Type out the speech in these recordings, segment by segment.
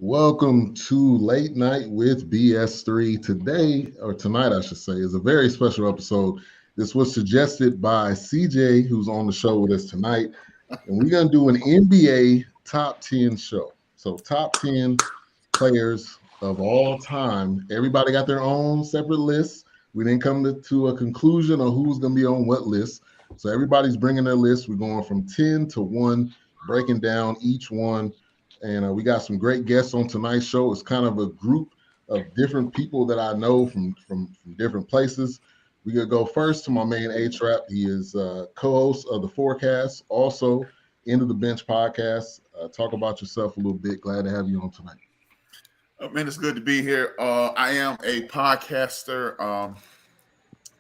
Welcome to Late Night with BS3. Today, or tonight, I should say, is a very special episode. This was suggested by CJ, who's on the show with us tonight. And we're going to do an NBA top 10 show. So, top 10 players of all time. Everybody got their own separate lists. We didn't come to a conclusion on who's going to be on what list. So, everybody's bringing their list. We're going from 10 to 1, breaking down each one. And we got some great guests on tonight's show. It's kind of a group of different people that I know from different places. We could go first to my man A-Trap. He is co-host of The Forecast, also End of the Bench podcast. Talk about yourself a little bit. Glad to have you on tonight. Man, it's good to be here. I am a podcaster.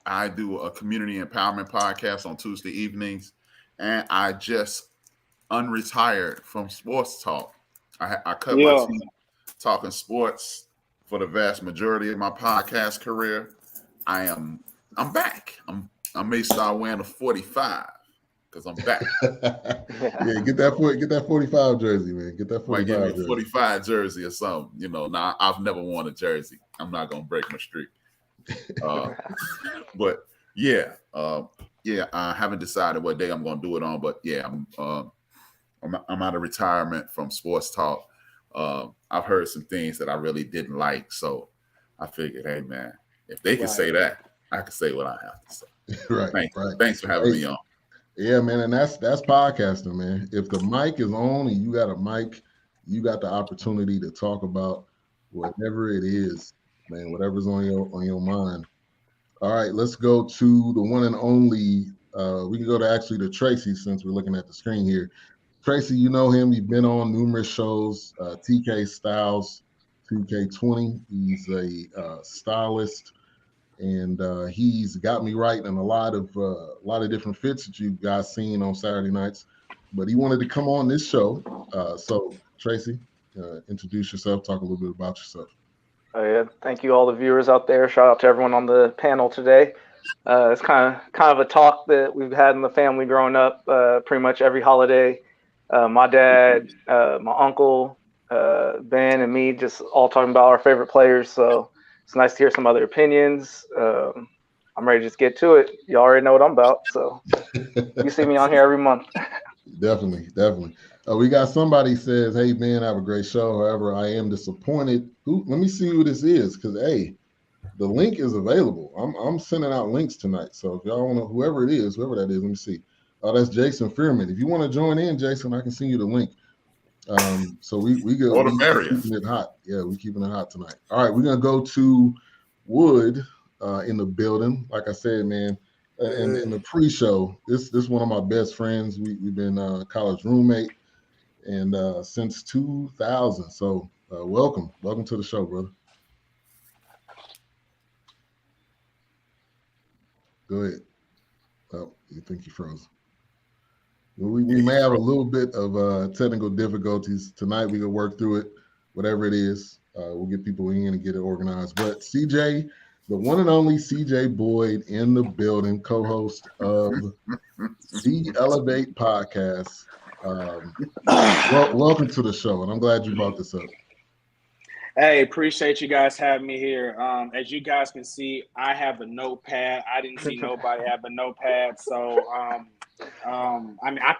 I do a community empowerment podcast on Tuesday evenings, and I just unretired from sports talk. I cut my teeth talking sports for the vast majority of my podcast career. I'm back. I may start wearing a 45 because I'm back. Yeah, get that 45 jersey, man. Get that 45 jersey. 45 jersey or something. Now I've never worn a jersey. I'm not gonna break my streak. But yeah, I haven't decided what day I'm gonna do it on. But yeah, I'm out of retirement from sports talk. I've heard some things that I really didn't like, so I figured, hey man, if they can say that, I can say what I have to say. Right. Thanks for having me on. Yeah, man, and that's podcasting, man. If the mic is on and you got a mic, you got the opportunity to talk about whatever it is, man. Whatever's on your mind. All right, let's go to the one and only. We can go to Tracy since we're looking at the screen here. Tracy, you know him. You've been on numerous shows. TK Styles, 2K20. He's a stylist, and he's got me right in a lot of different fits that you guys seen on Saturday nights. But he wanted to come on this show. So Tracy, introduce yourself. Talk a little bit about yourself. Yeah, thank you, all the viewers out there. Shout out to everyone on the panel today. It's kind of a talk that we've had in the family growing up. Pretty much every holiday. My dad, my uncle, Ben, and me just all talking about our favorite players. So it's nice to hear some other opinions. I'm ready to just get to it. You already know what I'm about. So you see me on here every month. Definitely. We got somebody says, hey, man, have a great show. However, I am disappointed. Let me see who this is because, hey, the link is available. I'm sending out links tonight. So if y'all want to, whoever that is, let me see. Oh, that's Jason Fearman. If you want to join in, Jason, I can send you the link. So we go. We're keeping it hot. Yeah, we're keeping it hot tonight. All right, we're gonna go to Wood in the building. Like I said, man, and in the pre-show, this one of my best friends. We've been college roommate and since 2000. So welcome to the show, brother. Go ahead. Oh, you think you froze? We may have a little bit of technical difficulties tonight. We can work through it, whatever it is. We'll get people in and get it organized. But CJ, the one and only CJ Boyd in the building, co-host of the Elevate podcast. Welcome to the show, and I'm glad you brought this up. Hey, appreciate you guys having me here. As you guys can see, I have a notepad. I didn't see nobody have a notepad, so I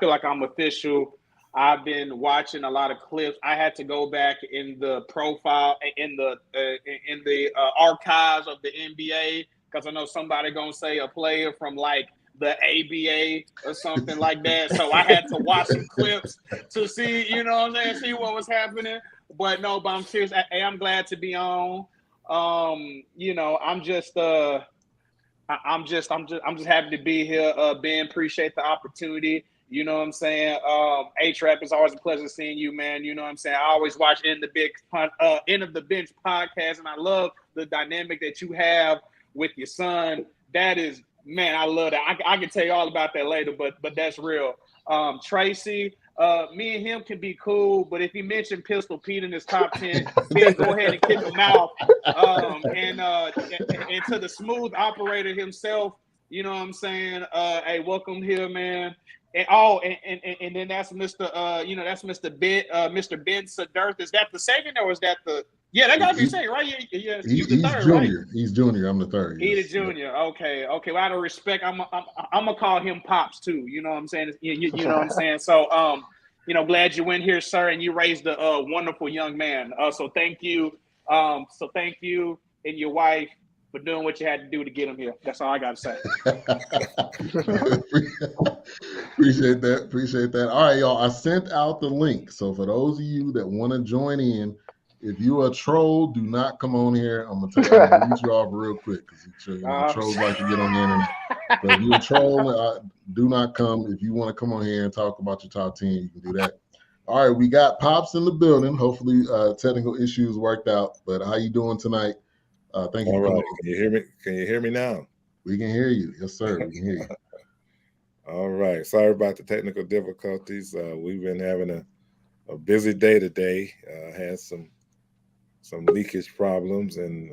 feel like I'm official. I've been watching a lot of clips. I had to go back in the profile in the archives of the NBA because I know somebody gonna say a player from like the ABA or something like that. So I had to watch some clips to see, see what was happening. But I'm serious. I'm glad to be on. I'm just happy to be here. Ben, appreciate the opportunity. You know what I'm saying? A-Trap, it's always a pleasure seeing you, man. You know what I'm saying? I always watch End of the Bench podcast, and I love the dynamic that you have with your son. That is, man, I love that. I can tell you all about that later, but that's real. Tracy, me and him can be cool, but if he mentioned Pistol Pete in his top 10, then go ahead and kick him out. And to the smooth operator himself, you know what I'm saying? Hey, welcome here, man. And then that's Mr. That's Mr. Ben Siddurth. Is that the second or is that the? Yeah, that gotta be second, right? Yeah, he's the third, junior. Right? He's junior. I'm the third. He's Yes. the junior. Yep. Okay. Well, out of respect, I'm gonna call him Pops too. You know what I'm saying? You know what I'm saying? So glad you went here, sir, and you raised a wonderful young man. So thank you. Thank you and your wife for doing what you had to do to get him here. That's all I gotta say. Appreciate that. All right, y'all. I sent out the link. So for those of you that want to join in, if you're a troll, do not come on here. I'm gonna reach you off real quick because trolls like to get on the internet. So if you're a troll, do not come. If you want to come on here and talk about your top 10, you can do that. All right, we got Pops in the building. Hopefully, technical issues worked out. But how you doing tonight? Thank you. All right. Can you hear me? Can you hear me now? We can hear you. Yes, sir. We can hear you. All right. Sorry about the technical difficulties. We've been having a busy day today. Had some leakage problems and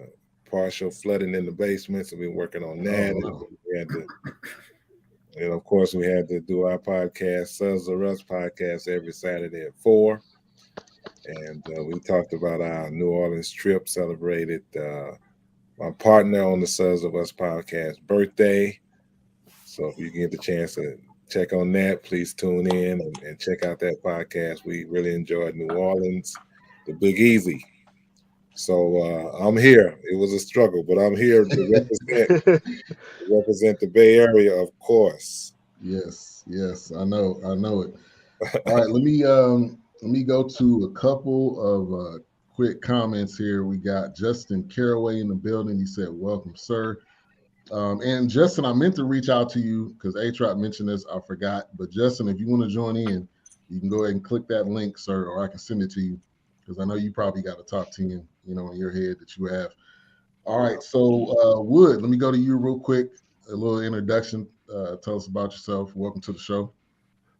partial flooding in the basement. So we've been working on that. Oh, wow. And of course, we had to do our podcast, Sons of Us podcast, every Saturday at 4. And we talked about our New Orleans trip, celebrated my partner on the Sons of Us podcast birthday. So if you get the chance to check on that, please tune in and check out that podcast. We really enjoyed New Orleans, the Big Easy. So I'm here. It was a struggle, but I'm here to represent the Bay Area, of course. Yes, I know it. All right, let me go to a couple of quick comments here. We got Justin Caraway in the building. He said, "Welcome, sir." And Justin, I meant to reach out to you because A-Trap mentioned this. I forgot. But Justin, if you want to join in, you can go ahead and click that link, sir, or I can send it to you because I know you probably got a top 10, in your head that you have. All right. So, Wood, let me go to you real quick. A little introduction. Tell us about yourself. Welcome to the show.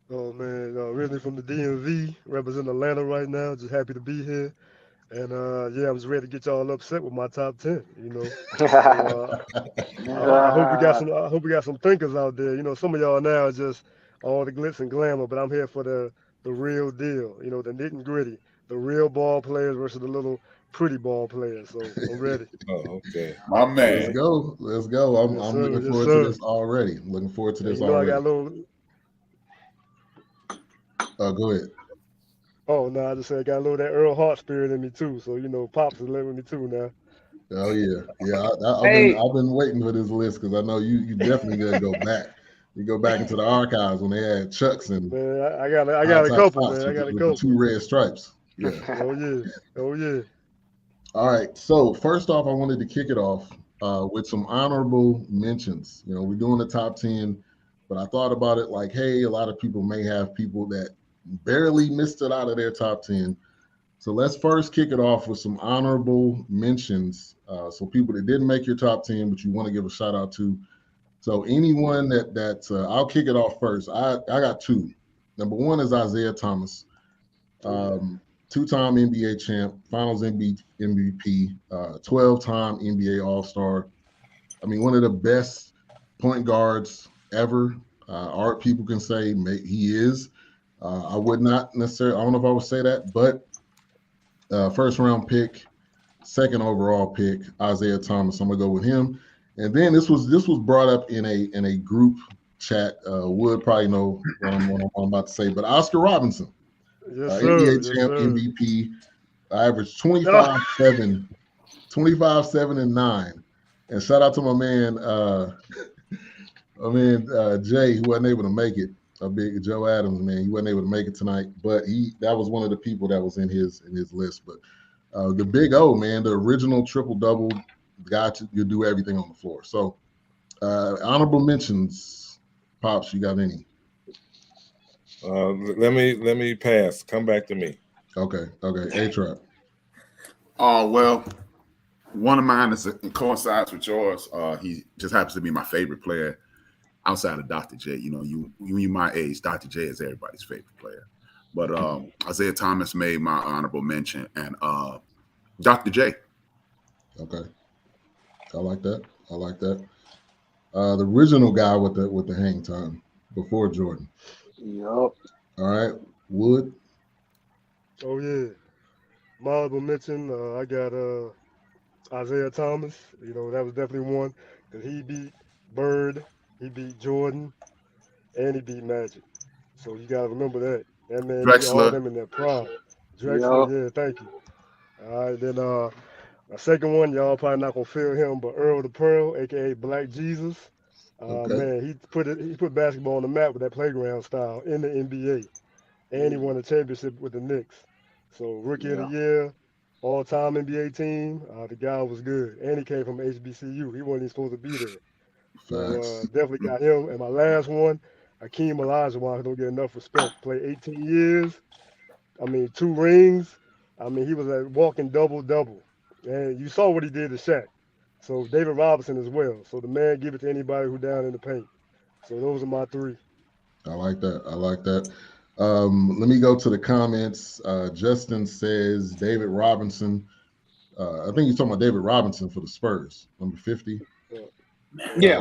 Oh, man. Originally from the DMV, representing Atlanta right now. Just happy to be here. And, I was ready to get y'all upset with my top 10, So, I hope we got some thinkers out there. Some of y'all now are just all the glitz and glamour, but I'm here for the real deal, the nitty and gritty, the real ball players versus the little pretty ball players. So I'm ready. Oh, okay. My man. Let's go. I'm looking forward to this already. Looking forward to this already. I got a little. Go ahead. Oh, no, I just said I got a little of that Earl Hart spirit in me too. So, Pops is living with me too now. Oh yeah. I've been waiting for this list because I know you definitely gotta go back. You go back into the archives when they had Chucks and man, I got a couple, man. I got a couple. 2 red stripes. Yeah. Oh yeah. All right. So first off, I wanted to kick it off with some honorable mentions. We're doing the top 10, but I thought about it like, hey, a lot of people may have people that barely missed it out of their top 10. So let's first kick it off with some honorable mentions. So people that didn't make your top 10, but you want to give a shout out to. So anyone that I'll kick it off first. I got 2. Number 1 is Isaiah Thomas, 2-time NBA champ, Finals MVP, 12-time NBA All-Star. I mean, one of the best point guards ever. Art people can say he is. I would not necessarily. I don't know if I would say that, but. First round pick, 2nd overall pick, Isaiah Thomas. I'm gonna go with him. And then this was brought up in a group chat. Would probably know what I'm about to say, but Oscar Robinson, NBA champ, MVP, averaged 25, 7, and 9. And shout out to my man, Jay, who wasn't able to make it. A big Joe Adams, man, he wasn't able to make it tonight, but that was one of the people that was in his list. But the Big O, man, the original triple-double guy to do everything on the floor. So honorable mentions, Pops, you got any? Let me pass. Come back to me. Okay. A-Trap. Well, one of mine coincides with yours. He just happens to be my favorite player. Outside of Dr. J, you my age, Dr. J is everybody's favorite player. But Isaiah Thomas made my honorable mention, and Dr. J. Okay, I like that. The original guy with the hang time before Jordan. Yup. All right, Wood. Oh yeah. Honorable mention. I got Isaiah Thomas. You know, that was definitely one because he beat Bird, he beat Jordan, and he beat Magic. So you gotta remember that. That man beat all of Drexler. them in their prime. Drexler, Yup. yeah, thank you. All right, then my second one, y'all probably not gonna feel him, but Earl the Pearl, aka Black Jesus. Okay, Man, he put basketball on the map with that playground style in the NBA, and he won a championship with the Knicks. So rookie of the Yeah. year, all time NBA team. The guy was good, and he came from HBCU. He wasn't even supposed to be there. So facts. definitely got him. And my last one, Hakeem Olajuwon, who don't get enough respect. Played 18 years. I mean, 2 rings. I mean, he was a walking double-double. And you saw what he did to Shaq. So David Robinson as well. So the man give it to anybody who down in the paint. So those are my three. I like that. I like that. Let me go to the comments. Justin says David Robinson. I think you're talking about David Robinson for the Spurs, number 50. Uh, Yeah.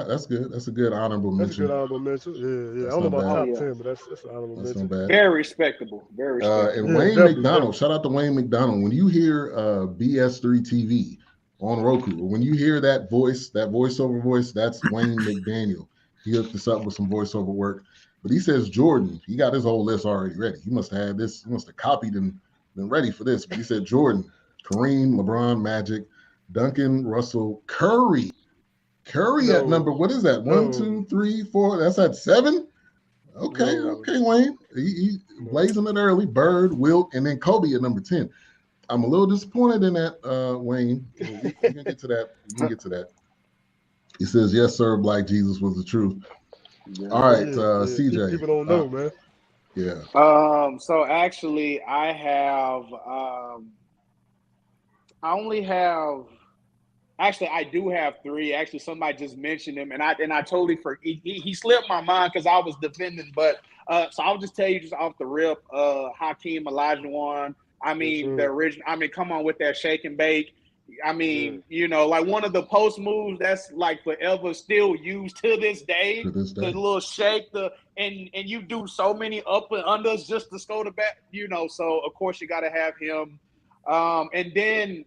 That's good. That's a good honorable that's a good mention. honorable mention. Yeah, yeah. I That's don't know not about bad. Oh top yeah. 10, but that's an honorable That's not mention. bad. Very respectable. Very respectable. And Yeah, Wayne definitely, McDonald, definitely. shout out to Wayne McDonald. When you hear BS3 TV on Roku, or when you hear that voice, that voiceover voice, that's Wayne McDaniel. He hooked us up with some voiceover work. But he says Jordan, he got his whole list already ready. He must have had this, he must have copied and been ready for this. But he said Jordan, Kareem, LeBron, Magic, Duncan, Russell, Curry. Curry at number, No, what is that? One, no, two, three, four. That's at 7? Okay, no, okay, Wayne. He no. blazing it early. Bird, Wilt, and then Kobe at number 10. I'm a little disappointed in that, Wayne. We can get to that. We can get to that. He says, yes, sir, Black Jesus was the truth. Yeah. All Oh right, yeah, yeah. CJ. People don't know, man. Yeah. So actually, I only have. Actually, I do have 3. Actually, somebody just mentioned him, and I totally forgot. He slipped my mind because I was defending. But so I'll just tell you just off the rip. Hakeem Olajuwon. I Yes, mean, the sir. original. I mean, come on with that shake and bake. I Yeah. mean, you know, like one of the post moves that's like forever still used to this day. To this The day. little shake, and you do so many up and unders just to go to back. You know, so of course you got to have him. And then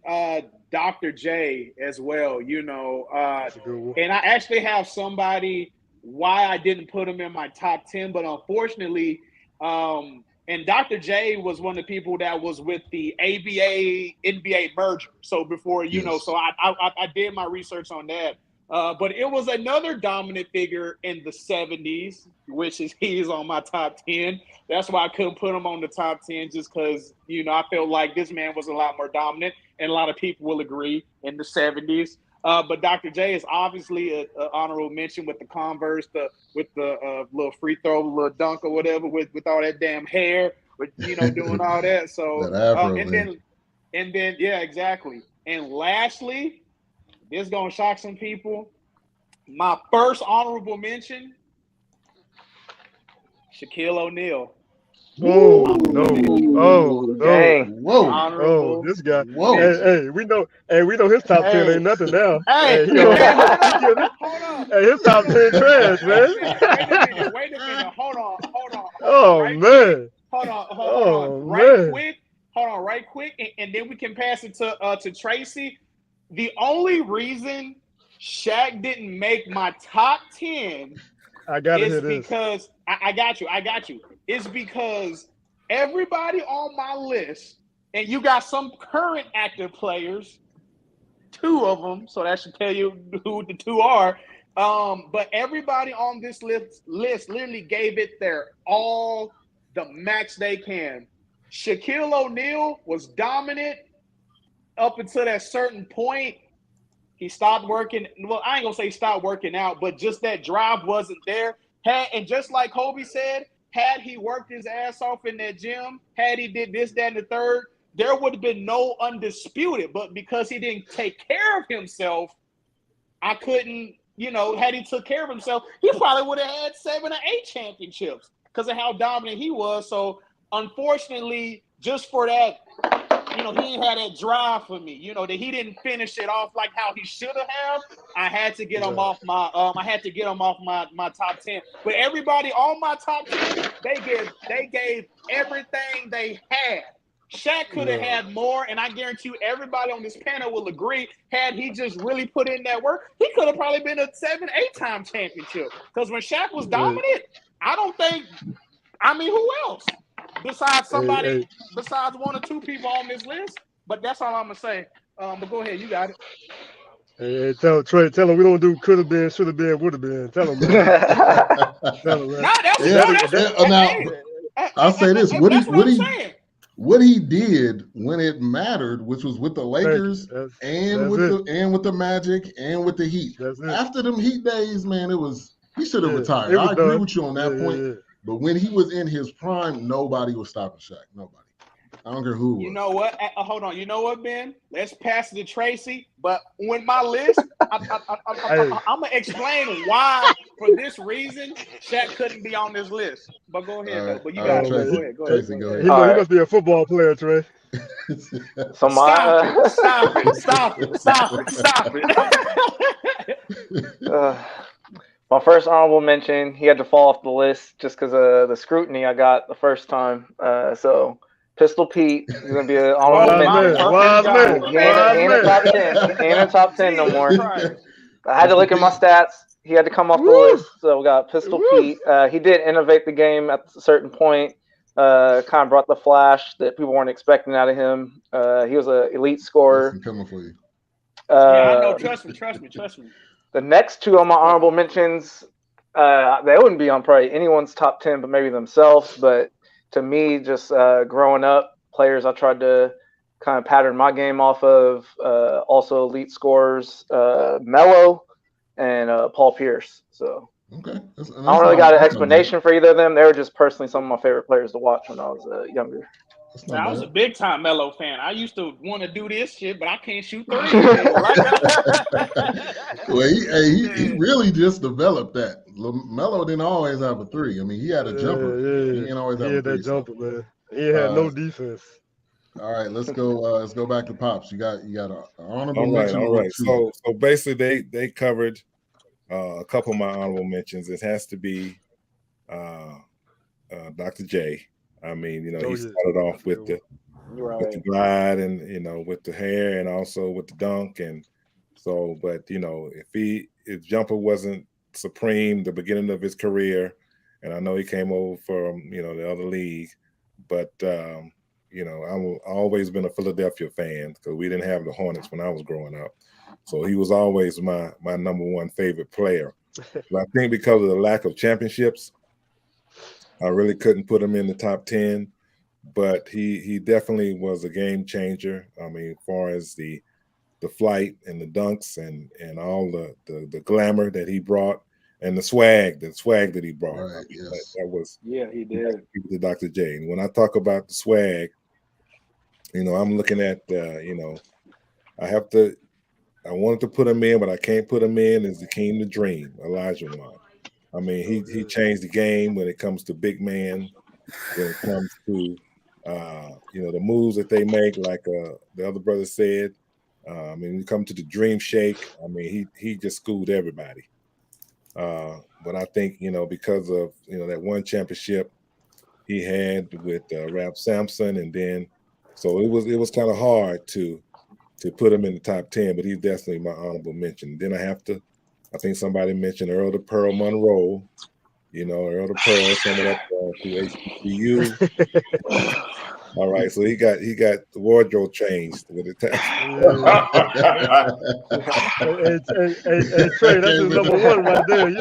Dr. J as well, you know. That's a good one. And I actually have somebody why I didn't put him in my top 10, but unfortunately, and Dr. J was one of the people that was with the ABA NBA merger. So before, you know, Yes. so I did my research on that. But it was another dominant figure in the 70s, which is he's on my top 10. That's why I couldn't put him on the top 10, just because, you know, I felt like this man was a lot more dominant, and a lot of people will agree in the 70s. But Dr. J is obviously an honorable mention with the Converse, with the little free throw, little dunk or whatever, with all that damn hair, with, you know, doing all that. So That afro, and man. then yeah, exactly. And lastly, this is gonna shock some people. My first honorable mention, Shaquille O'Neal. Oh Woo! no! Oh Mention. no! Dang. Whoa! Oh, Honorable this guy. Whoa! Hey, mention. hey, we know. Hey, we know his top 10 ain't Hey, nothing now. hey, Hey, hey, hold he up, getting it. hold up. Hey, his top 10 trash, Wait a man. minute, wait a minute, wait a minute. Hold on, Oh right quick. man. Hold on, Oh right man. quick. Hold on, right quick, and then we can pass it to Tracy. The only reason Shaq didn't make my top 10 I gotta is hear this. because I got you. It's because everybody on my list, and you got some current active players, 2 of them, so that should tell you who the 2 are. But everybody on this list literally gave it their all, the max they can. Shaquille O'Neal was dominant up until that certain point. He stopped working. Well, I ain't gonna say he stopped working out, but just that drive wasn't there. And just like Kobe said, had he worked his ass off in that gym, had he did this, that, and the third, there would have been no undisputed. But because he didn't take care of himself, I couldn't, you know, had he took care of himself, he probably would have had 7 or 8 championships because of how dominant he was. So unfortunately, just for that he ain't had that drive for me. That he didn't finish it off like how he should have. I had to get him off my my top 10. But everybody on my top 10, they gave everything they had. Shaq could have had more, and I guarantee you everybody on this panel will agree, had he just really put in that work, he could have probably been a 7-8 time championship. Because when Shaq was dominant, who else? Besides besides one or two people on this list. But that's all I'm going to say. But go ahead, you got it. Hey, tell him we don't do could have been, should have been, would have been. Tell him, man. Tell him, man. I'll say this. What he did when it mattered, which was with the Lakers and with the Magic and with the Heat. After them Heat days, man, he should have retired. I agree with you on that point. Yeah. But when he was in his prime, nobody was stopping Shaq. Nobody. I don't care who it was. You know what? Hold on. You know what, Ben? Let's pass it to Tracy. But with my list, I'm going to explain why, for this reason, Shaq couldn't be on this list. But go ahead, though. But you got it. Go ahead. Tracy, go ahead. He must be a football player, Trey. So Stop it. My first honorable mention, he had to fall off the list just because of the scrutiny I got the first time. So Pistol Pete is going to be an honorable mention. He ain't a top 10. He ain't a top 10 no more. I had to look at my stats. He had to come off the list. So we got Pistol Pete. He did innovate the game at a certain point. Kind of brought the flash that people weren't expecting out of him. He was an elite scorer. I'm coming for you. I know. Trust me. The next two on my honorable mentions, they wouldn't be on probably anyone's top 10, but maybe themselves. But to me, just growing up, players I tried to kind of pattern my game off of, also elite scorers, Melo and Paul Pierce. So okay. I don't really got an explanation for either of them. They were just personally some of my favorite players to watch when I was younger. I was a big time Melo fan. I used to want to do this shit, but I can't shoot threes. Well, he really just developed that. Melo didn't always have a three. I mean, he had a jumper. Yeah. He didn't always have a three. That jumper, man. He had no defense. All right, let's go back to Pops. You got an honorable mention. All right. So basically they covered a couple of my honorable mentions. It has to be Dr. J. I mean, he started off with the glide and with the hair and also with the dunk, and so. But if his jumper wasn't supreme the beginning of his career, and I know he came over from the other league, but I've always been a Philadelphia fan because we didn't have the Hornets when I was growing up, so he was always my number one favorite player. But I think because of the lack of championships, I really couldn't put him in the top 10, but he definitely was a game changer. I mean, as far as the flight and the dunks and all the glamour that he brought and the swag that he brought. Right, yes. That was he did. The Dr. J. And when I talk about the swag, I'm looking at I wanted to put him in, but I can't put him in is the Hakeem the Dream, Olajuwon. I mean, he changed the game when it comes to big man, when it comes to the moves that they make, like the other brother said. When you come to the dream shake, I mean, he just schooled everybody. But I think because of that one championship he had with Ralph Sampson, and then so it was kind of hard to put him in the top 10, but he's definitely my honorable mention. Then I think somebody mentioned Earl the Pearl Monroe. Earl the Pearl coming up to HBCU. All right, so he got the wardrobe changed with the time. Hey, Trey, that's his number one right there.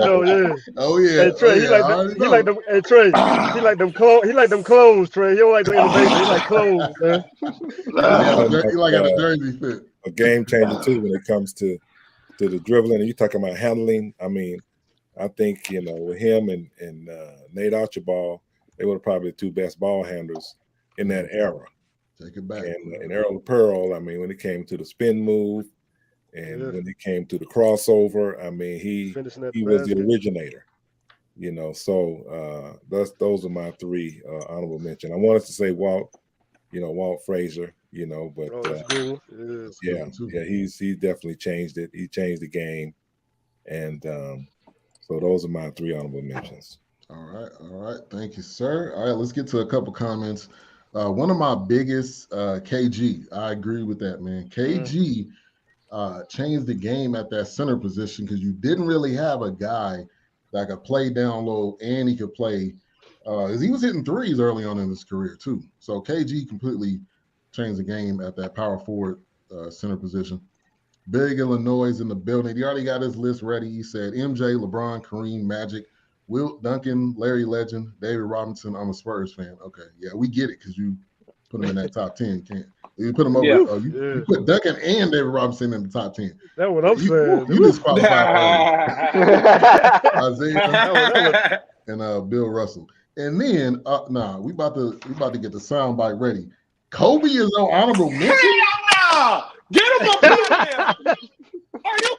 Oh yeah. Hey Trey, he like them. Hey Trey, he like them clothes. He like them clothes. Trey, he don't like the innovation. He like clothes, man. He like a jersey fit. A game changer too when it comes to the dribbling. And you talking about handling. I mean, I think with him and Nate Archibald, they were probably the two best ball handlers in that era. Take it back. And Earl Pearl, I mean, when it came to the spin move and when it came to the crossover, I mean, he was the originator. So those are my three honorable mention. I wanted to say, Walt, Walt Frazier, but that's cool. Yeah, he definitely changed it. He changed the game, and so those are my 3 honorable mentions. All right. Thank you, sir. All right, let's get to a couple comments. One of my biggest, KG. I agree with that, man. KG changed the game at that center position because you didn't really have a guy that could play down low and he could play. He was hitting threes early on in his career too. So KG completely changed the game at that power forward center position. Big Illinois in the building. He already got his list ready. He said MJ, LeBron, Kareem, Magic, Wilt, Duncan, Larry Legend, David Robinson. I'm a Spurs fan. Okay, yeah, we get it because you put him in that top 10. You can't. You put him over. You put Duncan and David Robinson in the top 10. That's what I'm saying. You disqualified Isaiah and Bill Russell. And then, we about to get the soundbite ready. Kobe is on honorable mention. Hell no! Get him up there.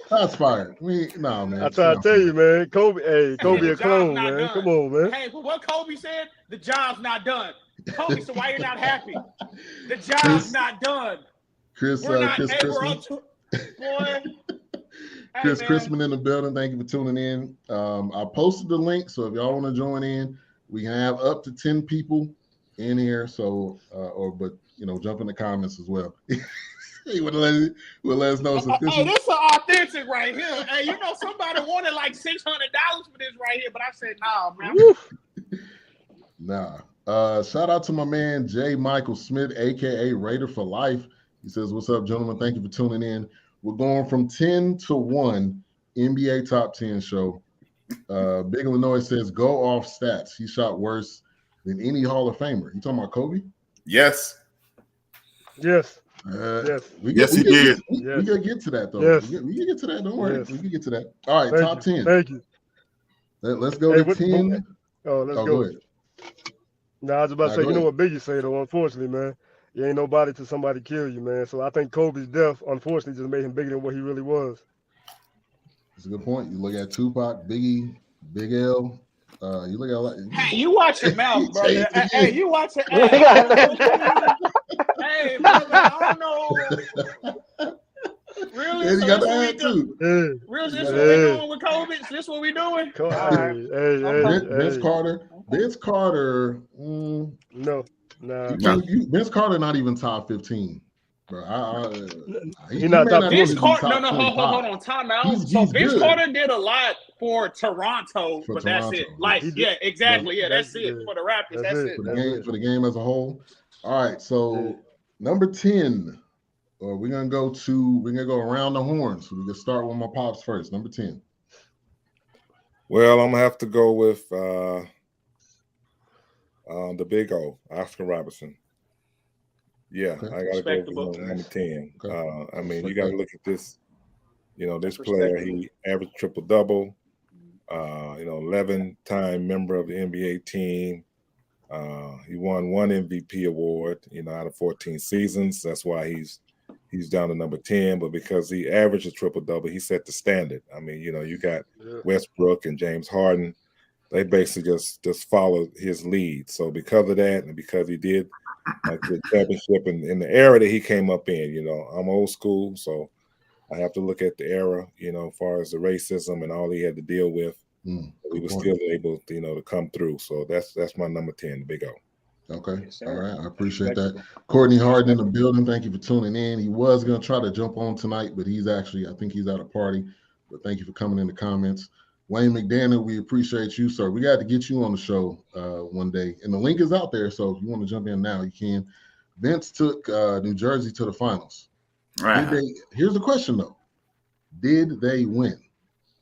That's fired. Man. I try to tell you, man. Kobe a clone, man. Done. Come on, man. Hey, for what Kobe said, the job's not done. Kobe, so why you're not happy? The job's not done. Chris Christman. Boy. Chris Christman in the building. Thank you for tuning in. I posted the link, so if y'all want to join in, we can have up to 10 people in here. So, jump in the comments as well. He would let us know. Hey, this is authentic right here. Hey, somebody wanted like $600 for this right here, but I said, nah, man. Nah. Shout out to my man J. Michael Smith, aka Raider for Life. He says, "What's up, gentlemen? Thank you for tuning in. We're going from 10 to 1 NBA Top 10 show." Big Illinois says, "Go off stats. He shot worse than any Hall of Famer." You talking about Kobe? Yes. Yes. Yes, he did. We gotta get to that though. Yes. We can get to that. Don't worry. We can get to that. All right, top 10. Thank you. Let's go to 10. Let's go. Go ahead. I was about to say, you know what Biggie said though, unfortunately, man. You ain't nobody till somebody kill you, man. So I think Kobe's death, unfortunately, just made him bigger than what he really was. That's a good point. You look at Tupac, Biggie, Big L. You look at hey, you watch your mouth, brother. Hey, you watch it. Hey, brother, I don't know. Really? Yeah, you got the hand too. Really? This what we doing with COVID? Is this what we doing? Vince Carter. No. Vince Carter not even top 15. Bro, he's not top 15. Vince Carter. No, hold on. Time out. Vince Carter did a lot for Toronto, but that's it. Like, exactly. Yeah, that's it for the Raptors. That's it. For the game as a whole. All right, so number 10. We're gonna go around the horn. So we can start with my pops first. Number 10. Well, I'm gonna have to go with the Big O, Oscar Robertson. Yeah, okay. I gotta go with number 10. Okay. You gotta look at this. This player, he averaged triple-double. 11-time member of the NBA team. He won 1 MVP award, out of 14 seasons. That's why he's down to number 10. But because he averaged a triple-double, he set the standard. You got Westbrook and James Harden. They basically just followed his lead. So because of that, and because he did the championship in the era that he came up in, I'm old school, so I have to look at the era, as far as the racism and all he had to deal with. He was still able, to come through. So that's my number 10, Big O. Okay. Yes, all right. I appreciate that. Courtney Harden in the building. Thank you for tuning in. He was going to try to jump on tonight, but I think he's at a party. But thank you for coming in the comments. Wayne McDaniel, we appreciate you, sir. We got to get you on the show one day. And the link is out there, so if you want to jump in now, you can. Vince took New Jersey to the finals. Right. Here's the question, though. Did they win?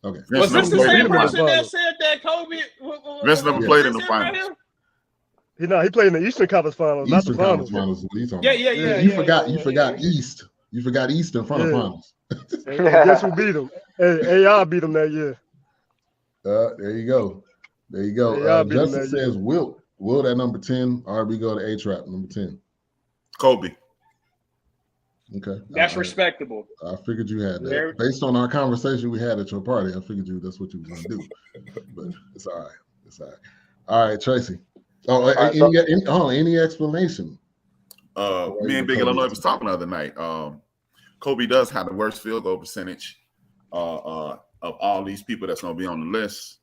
Okay. Was this the same person that said that Kobe? Vince never played in the finals. He played in the Eastern Conference Finals, not the finals. Yeah. You forgot East. You forgot East in front of finals. Guess who beat him? AI beat him that year. There you go. Justin says Wilt at number 10. RB go to A-Trap, number 10. Kobe. Okay. That's respectable. I figured you had that. Based on our conversation we had at your party, I figured that's what you were going to do. But it's all right. All right, Tracy. Any explanation? Me and Big Illinois was talking the other night. Kobe does have the worst field goal percentage of all these people that's going to be on the list.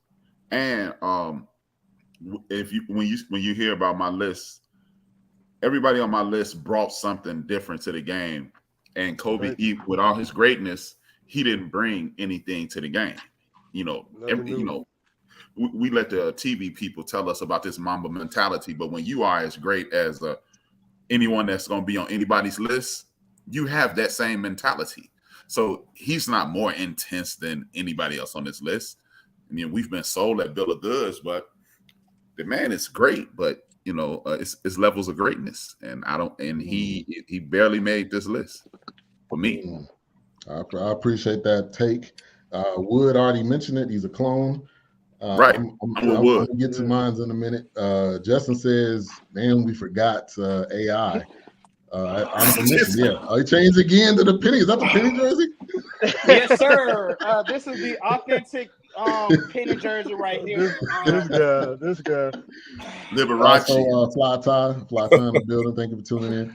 And when you hear about my list, everybody on my list brought something different to the game. And Kobe, with all his greatness, he didn't bring anything to the game. You know, we let the TV people tell us about this Mamba mentality, but when you are as great as anyone that's going to be on anybody's list, you have that same mentality. So he's not more intense than anybody else on this list. I mean, we've been sold at bill of goods, but the man is great, but it's levels of greatness, and he barely made this list for me. I appreciate that take. Wood already mentioned it. He's a clone. Right. I'm going to get to mine in a minute. Justin says, "Man, we forgot AI." He changed again to the penny. Is that the penny jersey? Yes, sir. This is the authentic penny jersey right here. This guy. Liberace. Also, Fly Tie in the building. Thank you for tuning in.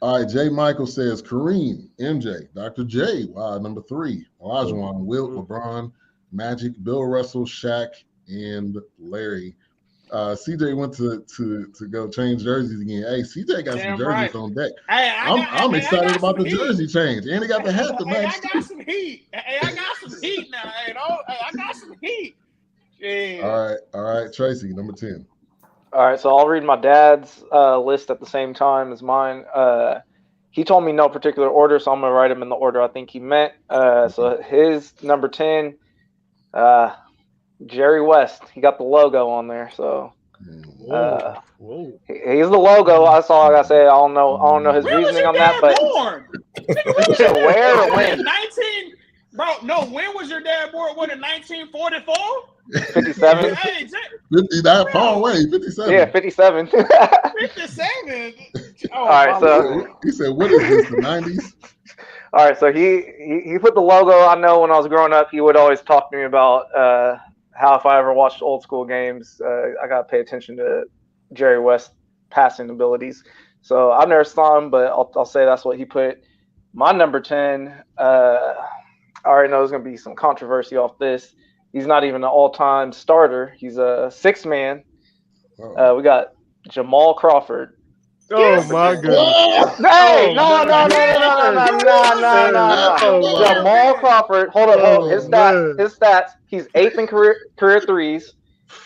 All right, Jay Michael says Kareem, MJ, Dr. J, number 3, Olajuwon, Wilt, LeBron, Magic, Bill Russell, Shaq, and Larry. CJ went to go change jerseys again. Hey, CJ got some jerseys on deck. I'm excited about the jersey change, and he got the hat to match. I got some heat. I got some heat now. I got some heat. Yeah. All right, Tracy, number 10. All right, so I'll read my dad's list at the same time as mine. He told me no particular order, so I'm going to write him in the order I think he meant. So his number 10, Jerry West. He got the logo on there, so he's the logo. That's all I got to say. I don't know his reasoning on that, but where or when? 19, bro. No, when was your dad born? What, in 1944? 57. Hey, 50, that far away. 57. Yeah, 57. 57. All right, so he said, "What is this? The 90s?" All right, so he put the logo. I know when I was growing up, he would always talk to me about how if I ever watched old school games, I gotta pay attention to Jerry West's passing abilities. So I've never saw him, but I'll say that's what he put. My number 10. I already know there's gonna be some controversy off this. He's not even an all-time starter. He's a 6th man. We got Jamal Crawford. Oh my goodness! Hey, no. Jamal Crawford. Hold up. His stats. He's 8th in career threes.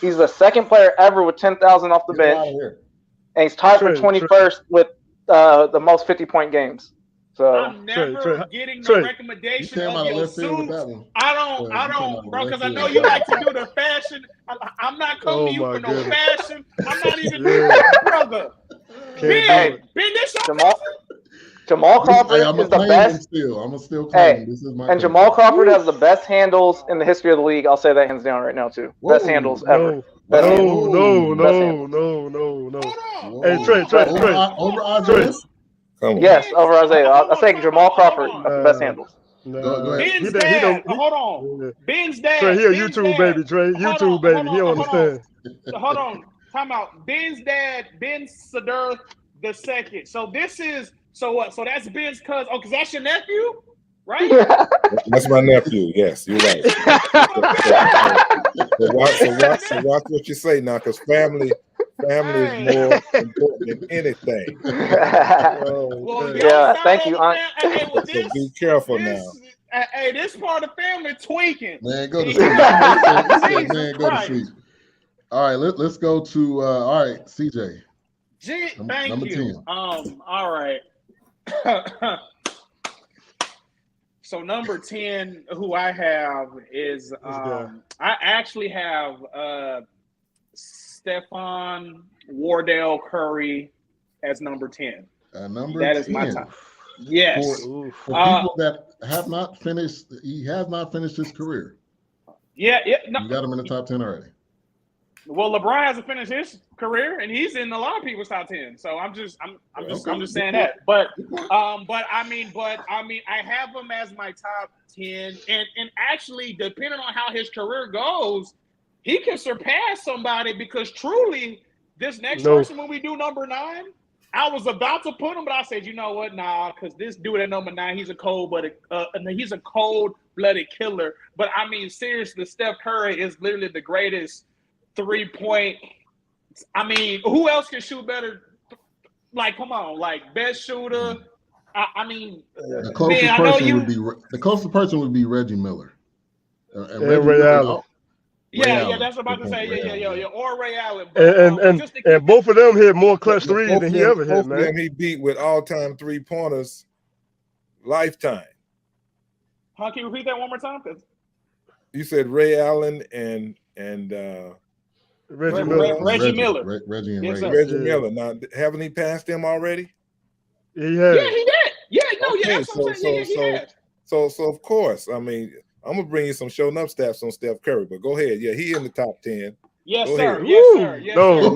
He's the 2nd player ever with 10,000 off the bench, and he's tied for 21st with the most 50-point games. So I'm never getting no recommendation of your suits. I don't, bro, because I know you like to do the fashion. I'm not coming to you for no fashion. I'm not even brother. Ben, this Jamal Crawford is the best. I'm still claim this is my. And Jamal Crawford has the best handles in the history of the league. I'll say that hands down right now too. Best handles ever. No. Hey, Trey. Over Isaiah. Yes, over Isaiah. I think Jamal Crawford has the best handles. Go ahead. Ben's dad. Hold on. Ben's dad. Trey, here, YouTube baby. Trey, YouTube baby. He don't understand. Hold on. Time out. Ben's dad, Ben Sadurth II. So this is what? So that's Ben's cousin. Oh, because that's your nephew, right? That's my nephew. Yes, you're right. So watch what you say now, because family is more important than anything. Thank you, Aunt. So be careful now. Hey, this part of the family tweaking. Man, go to sleep. Go to sleep. All right, let's go to all right, CJ. Thank number you. 10. All right. So number 10, who I have is I actually have Stefan Curry as number 10. That is my top. Yes. For people that have not finished, he has not finished his career. Yeah. No. You got him in the top 10 already. Well, LeBron hasn't finished his career, and he's in a lot of people's top 10. So I'm just saying that. But I mean, I have him as my top 10, and actually, depending on how his career goes, he can surpass somebody, because truly, this next person when we do number 9, I was about to put him, but I said, you know what, nah, because this dude at number 9, he's a cold-blooded killer. But I mean, seriously, Steph Curry is literally the greatest 3-point. I mean, who else can shoot better? Like, come on, like best shooter. I mean, the closest person would be Reggie Miller. And Ray Allen. Yeah, that's what I'm about to say. Yeah. Or Ray Allen. And both of them hit more clutch threes than he ever hit, man. He beat with all-time 3-pointers, lifetime. Can you repeat that one more time? You said Ray Allen and Reggie Miller. Reggie and Reggie Ray. Miller. Now, haven't he passed him already? He has. Yeah, he did. Yeah, no, yeah, that's what I'm saying. He has. So of course, I mean, I'm gonna bring you some showing up stats on Steph Curry, but go ahead. Yeah, he in the top 10. Yes, go sir. Ahead. Yes, sir. Yes, no, sir.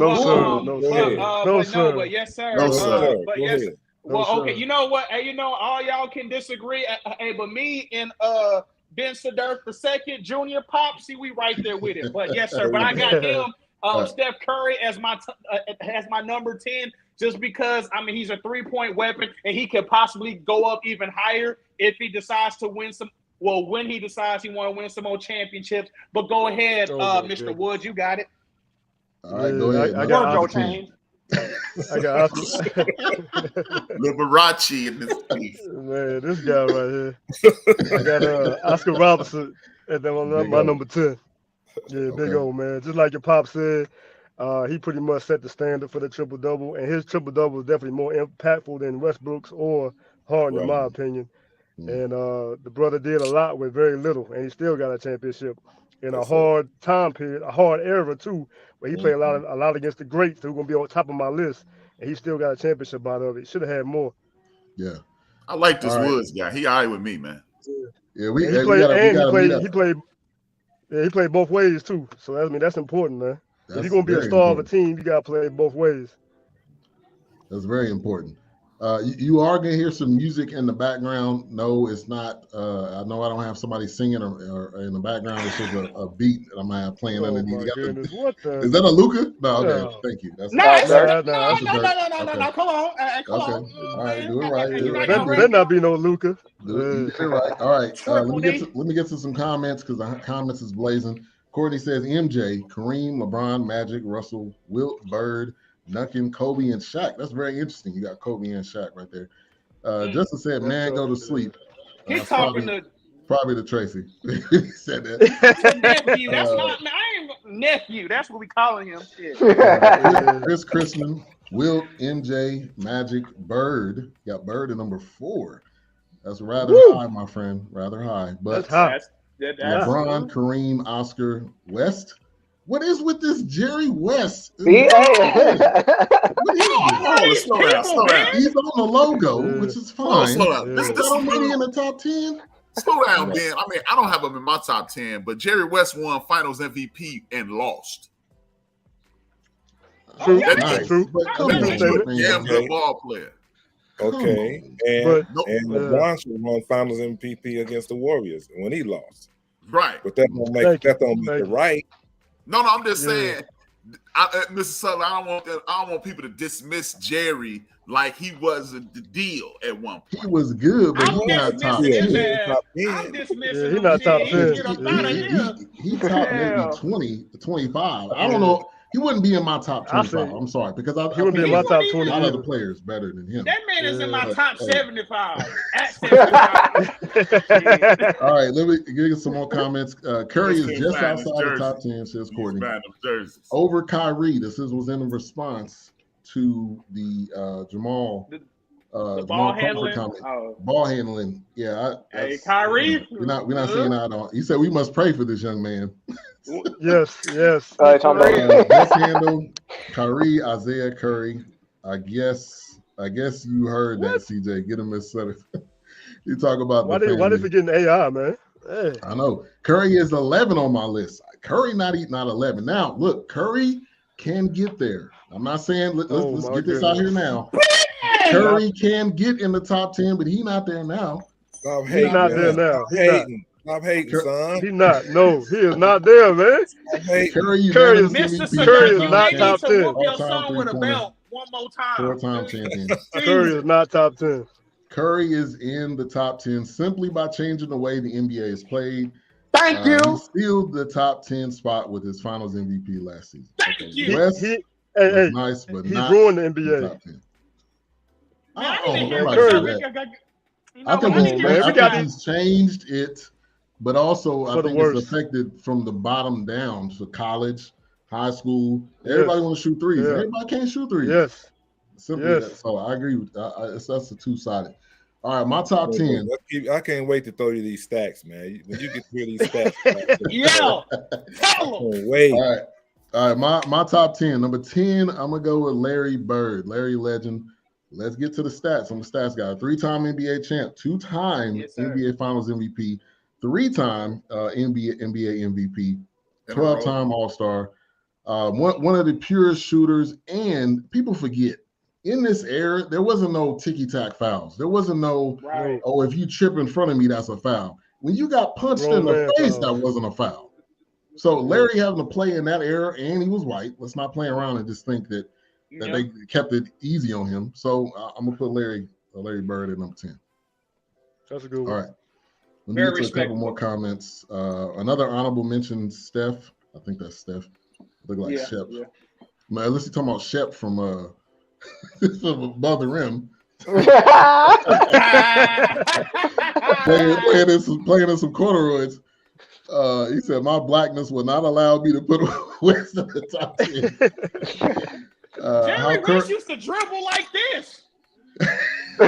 No, sir. But yes, sir. No, sir. But go yes. ahead. Well, No, okay. sir. You know what? Hey, all y'all can disagree. Hey, but me and Ben Sedurf II, Junior Pop, see, we right there with him. But yes, sir. But I got him, Steph Curry, as my number 10. Just because, I mean, he's a 3-point weapon and he could possibly go up even higher if he decides to win some. Well, when he decides he want to win some more championships. But go ahead, Mr. Woods, you got it. All right, go ahead. I got Wardrobe I got Liberace in this piece. Man, this guy right here. I got Oscar Robertson at my number 10. Yeah, big old man. Just like your pop said, he pretty much set the standard for the triple-double, and his triple-double is definitely more impactful than Westbrook's or Harden, in my opinion. And the brother did a lot with very little, and he still got a championship in a hard time period, a hard era too, where he played a lot against the greats who are gonna be on top of my list, and he still got a championship out of it. Should have had more. Yeah, I like this Woods guy. He all right with me, man. Yeah, he played both ways too. So that's important, man. If you're gonna be a star important. of a team, you gotta play both ways. That's very important. You are going to hear some music in the background. No, it's not. I know I don't have somebody singing or in the background. It's just a beat that I'm going to have playing underneath. What the? Is that a Luka? No, okay. No. Thank you. That's No. Come on. Come on. All right, do it right. Better not be no Luka. Do it right. All right. Let me get to some comments because the comments is blazing. Courtney says MJ, Kareem, LeBron, Magic, Russell, Wilt, Bird, Nuckin, Kobe, and Shaq. That's very interesting. You got Kobe and Shaq right there. Justin said, "Man, go to sleep." He's talking probably to Tracy. He said that. Nephew. That's not. I ain't nephew. That's what we calling him. Chris Chrisman, Wilt, MJ, Magic, Bird. Got Bird at number 4. That's rather high, my friend. Rather high. But that's LeBron, Kareem, Oscar, West. What is with this Jerry West? Yeah. Slow down. He's on the logo, which is fine. Slow down. This already in the top 10. Slow down, Ben. I mean, I don't have him in my top 10, but Jerry West won Finals MVP and lost. True. True. Damn good ball player. Okay, and LeBron should have won Finals MVP against the Warriors when he lost. Right. But that don't make it right. No, I'm just saying, Mr. Sutler, I don't want people to dismiss Jerry like he wasn't the deal at one point. He was good, but he's not top 10. I'm dismissing he's not top 10. He top maybe 20 to 25. I don't know. He wouldn't be in my top 25. I'm sorry, because he wouldn't be in my top 20. A lot of the players better than him. That man is in my top 75. At 75. All right, let me give some more comments. Curry is just outside the top 10, says Courtney. Over Kyrie. This was in response to the Jamal ball handling comment. Ball handling. Yeah. Kyrie. We're not seeing that on. He said we must pray for this young man. Yes. All right, Tom Brady. Best handle, Kyrie, Isaiah Curry. I guess you heard that, CJ. Get him Miss Sutter. You talk about why they forgetting AI, man? Hey. I know. Curry is 11 on my list. Curry not 11. Now, look, Curry can get there. I'm not saying let's get this out here now. Curry can get in the top 10, but he's not there now. Stop hating. He's not there now. Stop hating, son. He's not. No, he is not there, man. Curry Mr. Curry is not top 10. Whoop your son with a belt one more time. 4-time champion. Curry is not top 10. Curry is in the top 10 simply by changing the way the NBA is played. Thank you. He sealed the top 10 spot with his Finals MVP last season. Thank you. West was nice, but he not ruined the the NBA. top 10. Man, I need to don't know hear about Curry. that. You I know think, what? man, I think he's changed it, but also I For the think it's worse. affected from the bottom down. So college, high school, everybody want to shoot threes. Yeah. Everybody can't shoot threes. Yes. Simply Yes. that. So I agree with that's a two-sided. All right, my top 10. I can't wait to throw you these stacks, man. When you get through these stacks, Yeah. Tell him. wait. All right. My top 10. Number 10, I'm gonna go with Larry Bird, Larry Legend. Let's get to the stats. I'm a stats guy. 3-time NBA champ, 2-time Yes, sir. NBA Finals MVP, 3-time NBA MVP, 12-time All-Star. One of the purest shooters, and people forget in this era there wasn't no ticky-tack fouls. There wasn't no Right. if you trip in front of me, that's a foul. When you got punched Grown in the man face, foul. that wasn't a foul. So Larry having to play in that era, and he was white. Let's not play around and just think that they kept it easy on him. So I'm gonna put Larry Bird at number 10. That's a good one. All right. Let me Very get to a couple respectable. more comments. Another honorable mention, Steph. I think that's Steph. Look like Shep. Yeah. Man, unless you're talking about Shep from from above the rim. playing in some corduroys. He said, my blackness will not allow me to put West in the top 10. Jerry West used to dribble like this. He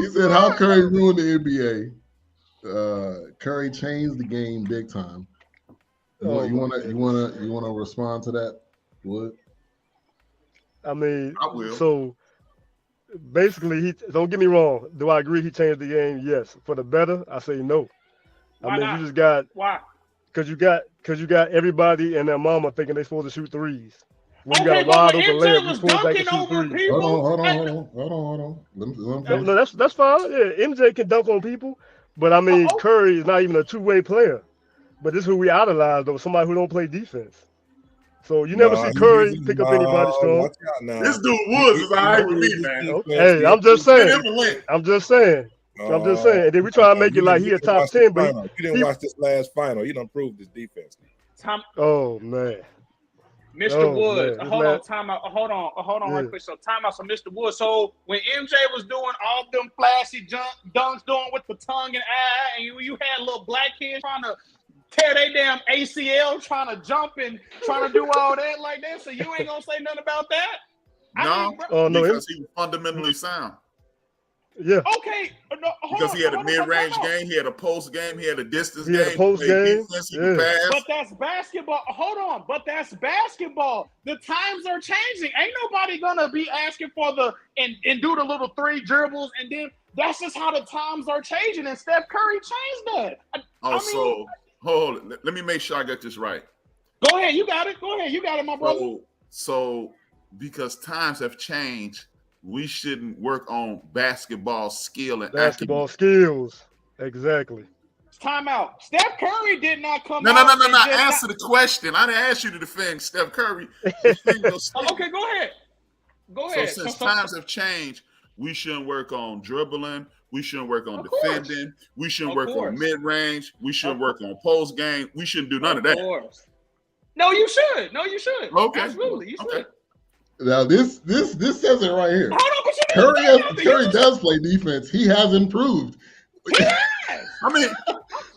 said, how Curry ruined the NBA. Curry changed the game big time. You wanna respond to that? What? I mean, I will. So basically, don't get me wrong. Do I agree he changed the game? Yes. For the better, I say no. Why not? You just got Why? because you got everybody and their mama thinking they're supposed to shoot threes. When you got a but wide when open MJ layup, was you point back and dunking shoot over threes. people. Hold on. Let him finish. No, that's fine. Yeah, MJ can dunk on people, but I mean, Curry is not even a two-way player. But this is who we idolize, though, somebody who don't play defense. So you never see Curry pick up anybody strong. This dude Woods is all right with me, man. Hey, I'm just saying. And then we try to make it like he a top 10, but you didn't watch this last final. You done proved his defense. Oh man. Mr. Woods, hold on, right quick. So time out. So Mr. Woods. So when MJ was doing all them flashy dunks, doing with the tongue and eye, and you had little black kids trying to tear their damn ACL, trying to jump and trying to do all that like that. So you ain't gonna say nothing about that? Because he was fundamentally sound. Yeah. Okay. Because he had a mid-range game, he had a post game, he had a distance game, post game. Defense, he could pass. But that's basketball. Hold on. But that's basketball. The times are changing. Ain't nobody gonna be asking for and do the little 3 dribbles, and then that's just how the times are changing. And Steph Curry changed that. Hold on. Let me make sure I get this right. Go ahead. You got it. My brother. So because times have changed, we shouldn't work on basketball skill and basketball skills. Exactly. Time out. Steph Curry did not come No. out. Answer the question. I didn't ask you to defend Steph Curry. Okay, go ahead. So since times have changed, we shouldn't work on dribbling. We shouldn't work on defending. We shouldn't work on mid-range. We shouldn't work on post game. We shouldn't do none of that. No, you should. Okay. Absolutely. You should. Now this says it right here. Hold on, Curry does play defense. He has improved. I mean,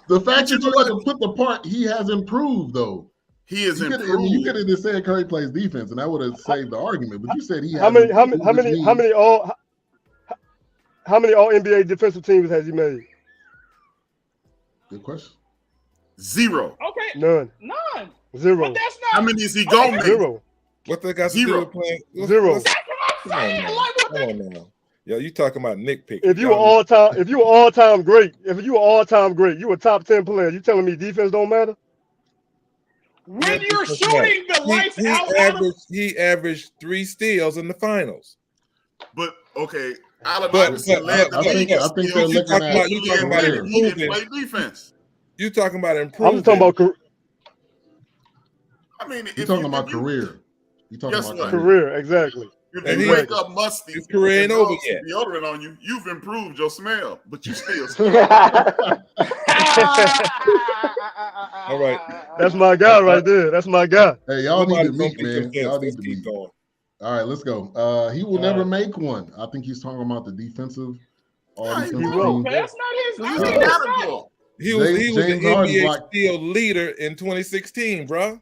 the fact that you had to put the part, he has improved though. He is improved. You could have just said Curry plays defense, and that would have saved the argument. But you said he has. How many all NBA defensive teams has he made? Good question. 0. Okay. None. 0. But that's not. How many is he going to make? 0. What they got to do with playing? 0. That's what I'm saying. Come on now. Yo, you talking about nitpicking. If you were all time great, you were top 10 player. You telling me defense don't matter? When you're shooting the lights out, he averaged 3 steals in the finals. But okay, Alabama led the league. I think they're looking at you talking about improving. Play defense. You talking about improving? I'm just talking about. I mean, He's talking about career. He's talking about career, exactly. If you wake up musty, his career ain't over yet. Deodorant on you, you've improved your smell, but you still. All right, that's my guy right there. That's my guy. Hey, y'all need to meet, man. Y'all need to meet. Going. All right, let's go. He will never make one. I think he's talking about the defensive. That's not his. He was an NBA steal leader in 2016, bro.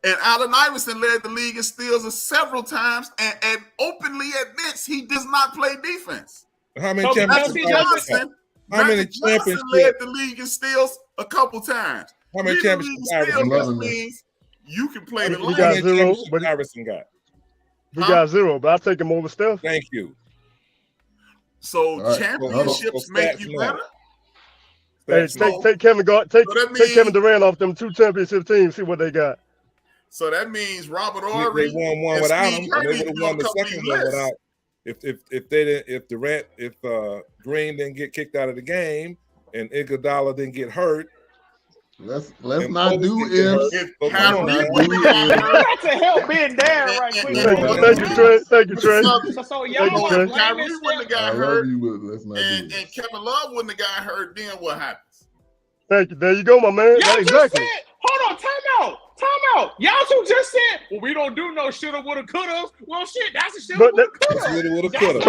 And Allen Iverson led the league in steals several times and openly admits he does not play defense. How many championships? How many championships led the league in steals a couple times? How many championships Iverson means you can play the league. He got 0, but Iverson got. He got 0, but I'll take him over Steph. Thank you. So championships make you better. Hey, take Kevin Durant off them 2 championship teams. See what they got. So that means Robert Horry won one without him. They would have won the second one without. If Green didn't get kicked out of the game and Iguodala didn't get hurt. Let's not do ifs. That's a help being there right quick. Thank you, Trey. So y'all are Kyrie wouldn't have got hurt. And Kevin Love wouldn't have got hurt. Then what happens? Thank you. There you go, my man. Exactly. Hold on, time out. Y'all two just said, well, we don't do no shoulda, woulda, coulda. Well, shit, that's a shoulda, woulda, coulda.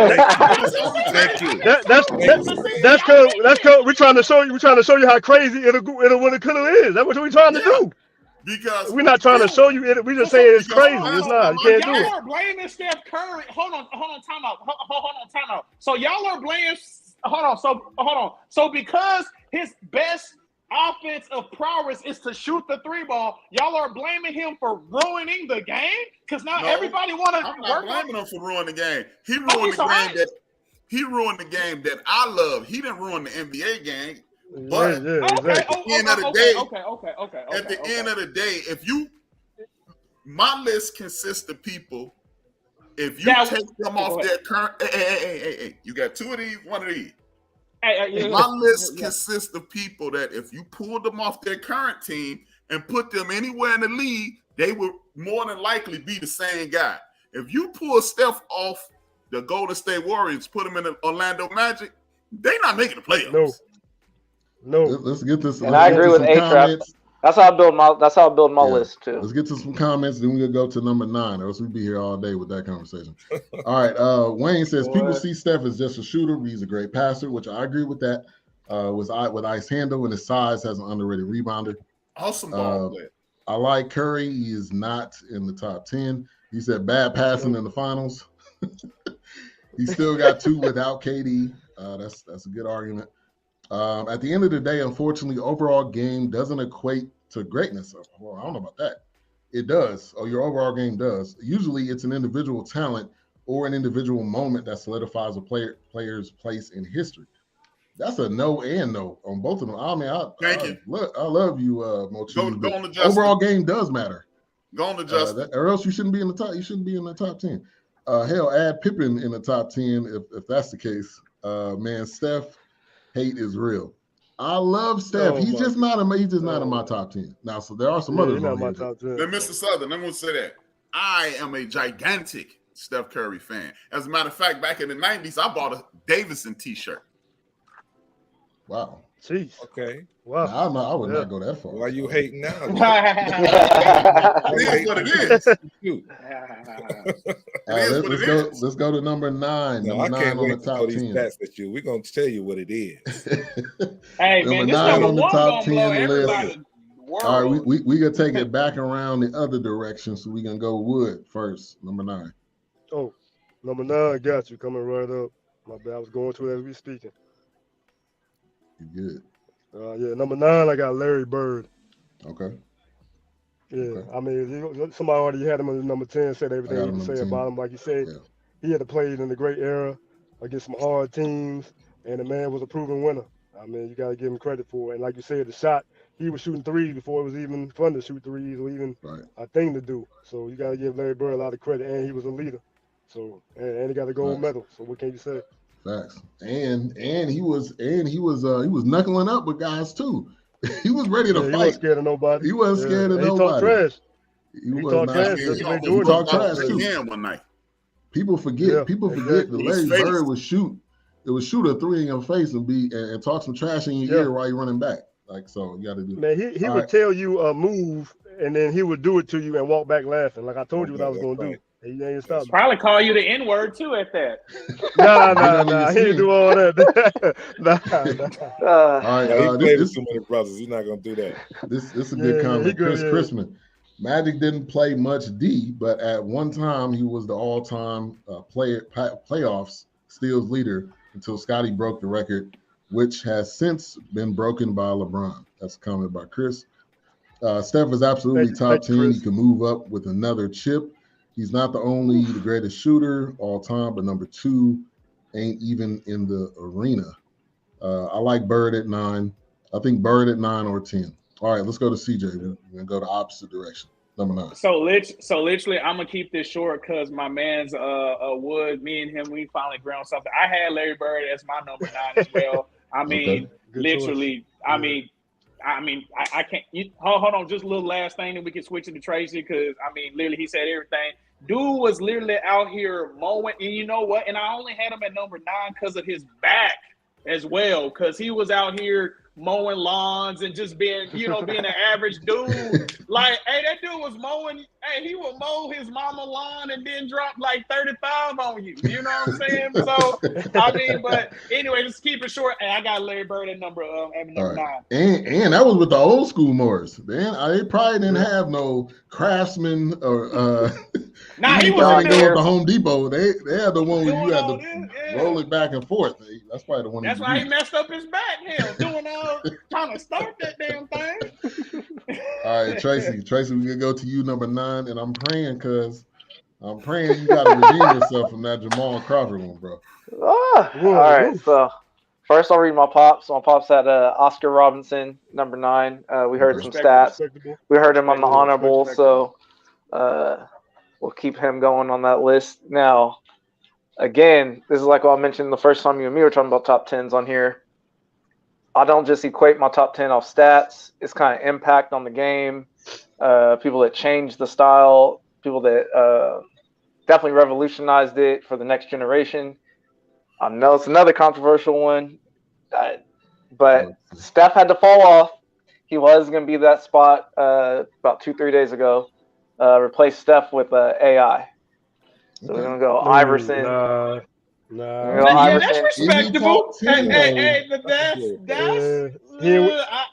Thank you. That's because we're trying to show you how crazy it'll woulda, coulda is. That's what we're trying to do. Because we're not trying to show you it. We just saying it's crazy. It's not. You can't do it. Y'all are blaming Steph Curry. Hold on, time out. So y'all are blaming. Hold on. So because his best offensive prowess is to shoot the 3 ball, y'all are blaming him for ruining the game? Because now everybody want to. I'm not blaming him for ruining the game. He ruined the game that I love. He didn't ruin the NBA game. But at the end of the day, if my list consists of people. If you take them off their current, hey, you got 2 of these, 1 of these. My list consists of people that if you pulled them off their current team and put them anywhere in the league, they would more than likely be the same guy. If you pull Steph off the Golden State Warriors, put them in the Orlando Magic, they're not making the playoffs. No. Let's get this. And I agree with A-Trap. That's how I build my list too. Let's get to some comments, then we'll go to number 9, or else we'll be here all day with that conversation. All right. Wayne says people see Steph as just a shooter, but he's a great passer, which I agree with that. With ice handle and his size has an underrated rebounder. Awesome ball player. I like Curry. He is not in the top 10. He said bad passing in the finals. He still got 2 without KD. That's a good argument. At the end of the day, unfortunately, overall game doesn't equate to greatness. Well, I don't know about that. It does, or your overall game does. Usually, it's an individual talent or an individual moment that solidifies a player's place in history. That's a no and no on both of them. I mean, I love you, Mochi. Go on to Justin. Overall game does matter. Go on to Justin. Or else you shouldn't be in the top. You shouldn't be in the top 10. Hell, add Pippen in the top 10 if that's the case. Man, Steph. Hate is real. I love Steph. He's just not in my top 10. Now, so there are some others. Not my top 10. Then Mr. Southern, I'm going to say that I am a gigantic Steph Curry fan. As a matter of fact, back in the 90s, I bought a Davidson t-shirt. Wow. Jeez. Okay. Wow. I would not go that far. Why are you hating now? It is what it is. Let's go to number 9. No, number I can't 9 on wait the to top throw 10. these stats at you. We're going to tell you what it is. Hey, man, this number on the 1 top 10 blow list. everybody. All right, we gonna take it back around the other direction, so we gonna go Wood first, number 9. Oh, number 9, got you coming right up. My bad, I was going to it as we speaking. You good? Yeah, number 9, I got Larry Bird. Okay. Yeah, Okay. I mean, somebody already had him on number 10, said everything you can say about him. Like you said, he had to play in the great era against some hard teams, and the man was a proven winner. I mean, you got to give him credit for it. And like you said, the shot, he was shooting threes before it was even fun to shoot threes or even a thing to do. So you got to give Larry Bird a lot of credit, and he was a leader. So and he got a gold medal. So what can you say? Facts. And he was knuckling up with guys too. He was ready to fight. He wasn't scared of nobody. He wasn't scared of nobody. He talked trash. He was talked not. trash. He That's what almost they doing. broke Talk out trash, the too. hand one night. People forget. Yeah, People forget exactly. that Larry His face. Bird would shoot a three in your face and talk some trash in your ear while you're running back. Like, so you got to do. Man, he would tell you a move, and then he would do it to you and walk back laughing. Like I told you what I was going to do. And you ain't stop me. Probably call you the N-word too at that. Nah. He didn't do all that. Nah. All right, he played with too many brothers. He's not gonna do that. This is a good comment. Chris Chrisman. Magic didn't play much D, but at one time he was the all-time playoffs steals leader until Scottie broke the record, which has since been broken by LeBron. That's a comment by Chris. Steph is absolutely top 10. Chris. He can move up with another chip. He's not the greatest shooter all time, but number 2 ain't even in the arena. I like Bird at 9. I think Bird at 9 or 10. All right, let's go to CJ. We're gonna go the opposite direction. Number 9. So literally, I'm gonna keep this short because my man's Wood, me and him, we finally ground something. I had Larry Bird as my number 9 as well. I mean, literally, choice. I can't. Hold on, just a little last thing, and we can switch it to Tracy because literally, he said everything. Dude was literally out here mowing, and you know what? And I only had him at number 9 because of his back as well, because he was out here mowing lawns and just being an average dude. Like, hey, that dude was mowing. Hey, he would mow his mama lawn and then drop like 35 on you. You know what I'm saying? So, but anyway, just keep it short. And I got Larry Bird at number 9. And that was with the old school mowers. Then they probably didn't have no Craftsman or he was there at the Home Depot. They had the one where you had to roll it back and forth. That's probably the one. That's why he messed up his back. Trying to start that damn thing. All right, Tracy, we can go to you, number 9, and I'm praying you got to redeem yourself from that Jamal Crawford one, bro. All right, so first I'll read my pops. My pops had Oscar Robinson, number 9. We heard some stats. We heard him on the honorable, so we'll keep him going on that list. Now, again, this is like what I mentioned the first time you and me were talking about top 10s on here. I don't just equate my top 10 off stats. It's kind of impact on the game, people that changed the style, people that definitely revolutionized it for the next generation. I know it's another controversial one, but Steph had to fall off. He was going to be that spot about 2-3 days ago. Replace Steph with AI. So we're going to go Iverson. That's respectable. Hey, he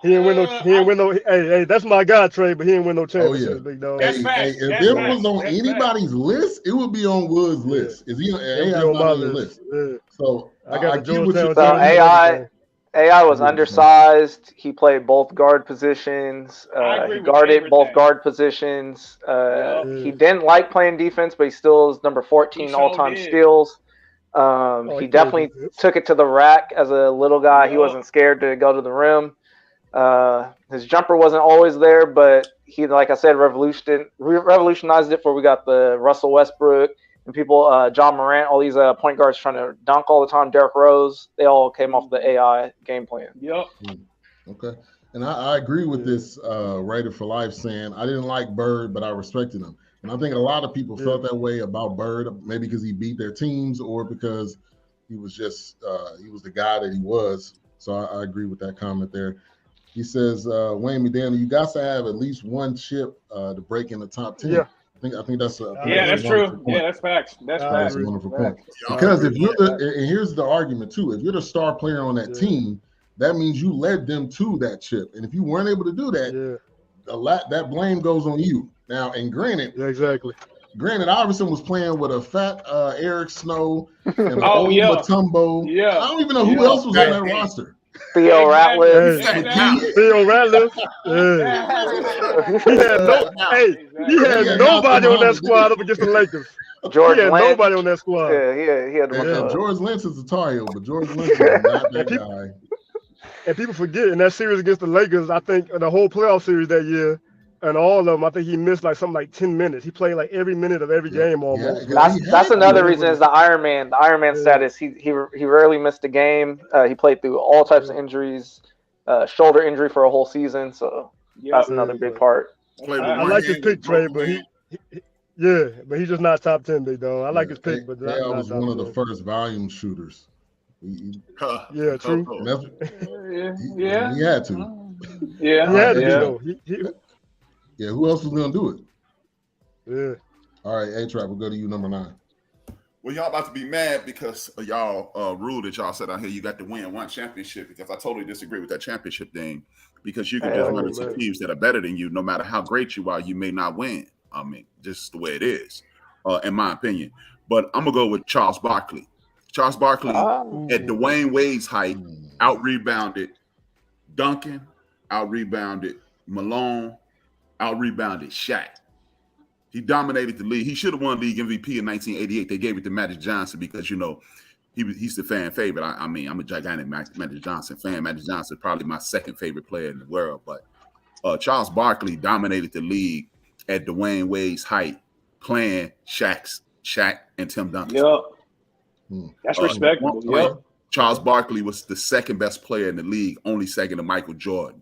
didn't win no. Hey, that's my guy, Trey, but he didn't win no championship, big dog. That's facts. If it was on anybody's list, it would be on Wood's list. Is he on AI's list? So I got the AI was undersized. He played both guard positions. He guarded both guard positions. He didn't like playing defense, but he still is number 14 all-time steals. He definitely took it to the rack as a little guy. He wasn't scared to go to the rim. His jumper wasn't always there, but he, like I said, revolutionized it. We got the Russell Westbrook and people, John Morant, all these point guards trying to dunk all the time. Derrick Rose, they all came off the AI game plan. Yep. Okay. And I agree with this Raider for Life saying I didn't like Bird, but I respected him. And I think a lot of people felt that way about Bird, maybe because he beat their teams or because he was just he was the guy that he was. So I agree with that comment there. He says, Wayne McDaniel, you got to have at least one chip to break in the top 10. Yeah. I think that's that's true. Yeah, that's facts. That's a wonderful point. Because if you're and here's the argument too, if you're the star player on that team, that means you led them to that chip. And if you weren't able to do that, that blame goes on you. Now, and granted, Iverson was playing with a fat Eric Snow and an old Mutombo. Yeah. I don't even know who else was on that roster. Theo Ratliff. He had nobody on that squad up against the Lakers. George Lynch. Nobody on that squad. Yeah, he had George Lynch is a Tar Heel, but George Lynch is not that guy. And people forget in that series against the Lakers, I think the whole playoff series that year, and all of them, I think he missed like something like 10 minutes. He played like every minute of every game almost. That's another reason is the Iron Man. The Iron Man status. He rarely missed a game. He played through all types of injuries, shoulder injury for a whole season. So that's another big part. Play with I one like his hand, pick, Trey, but broken but he's just not top 10, big dog. I like his pick, but not was top one of 10. the first volume shooters. Yeah, true. And that's, Yeah. he had to. Yeah. He had to be Yeah. though. Yeah, who else was gonna do it? Yeah. All right, A-Trap, we'll go to you, number 9. Well, y'all about to be mad because of y'all rule that y'all said out here you got to win one championship, because I totally disagree with that championship thing, because you can just run into teams that are better than you. No matter how great you are, you may not win. I mean, just the way it is, in my opinion. But I'm going to go with Charles Barkley. Charles Barkley at Dwayne Wade's height out-rebounded Duncan, out-rebounded Malone, out-rebounded Shaq. He dominated the league. He should have won league MVP in 1988. They gave it to Magic Johnson because, he's the fan favorite. I mean, I'm a gigantic Magic Johnson fan. Magic Johnson is probably my second favorite player in the world. But Charles Barkley dominated the league at Dwayne Wade's height, playing Shaq and Tim Duncan. Yep. That's respectable. Yep. Charles Barkley was the second best player in the league, only second to Michael Jordan.